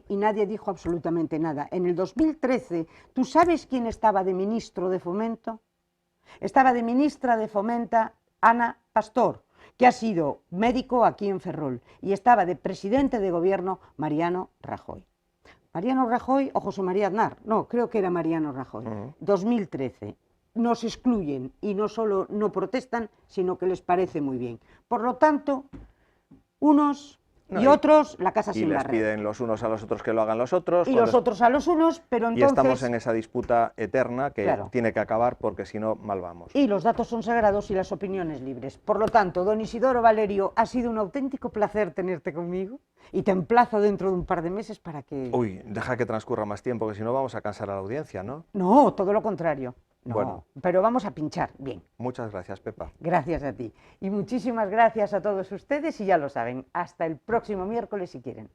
Y nadie dijo absolutamente nada. En el 2013, ¿tú sabes quién estaba de ministro de Fomento? Estaba de ministra de Fomento Ana Pastor, que ha sido médico aquí en Ferrol, y estaba de presidente de gobierno Mariano Rajoy. Mariano Rajoy o José María Aznar, no, creo que era Mariano Rajoy. 2013. Nos excluyen, y no solo no protestan, sino que les parece muy bien. Por lo tanto, unos No, y otros la casa y sin les barrer. piden los unos a los otros que lo hagan los otros. Y los otros a los unos, pero Y entonces... estamos en esa disputa eterna que Claro. tiene que acabar porque si no, mal vamos. Y los datos son sagrados y las opiniones libres. Por lo tanto, don Isidoro Valerio, ha sido un auténtico placer tenerte conmigo y te emplazo dentro de un par de meses para que... Uy, deja que transcurra más tiempo, que si no vamos a cansar a la audiencia, ¿no? No, todo lo contrario. No, Bueno. pero vamos a pinchar. Bien. Muchas gracias, Pepa. Gracias a ti. Y muchísimas gracias a todos ustedes y ya lo saben, hasta el próximo miércoles si quieren.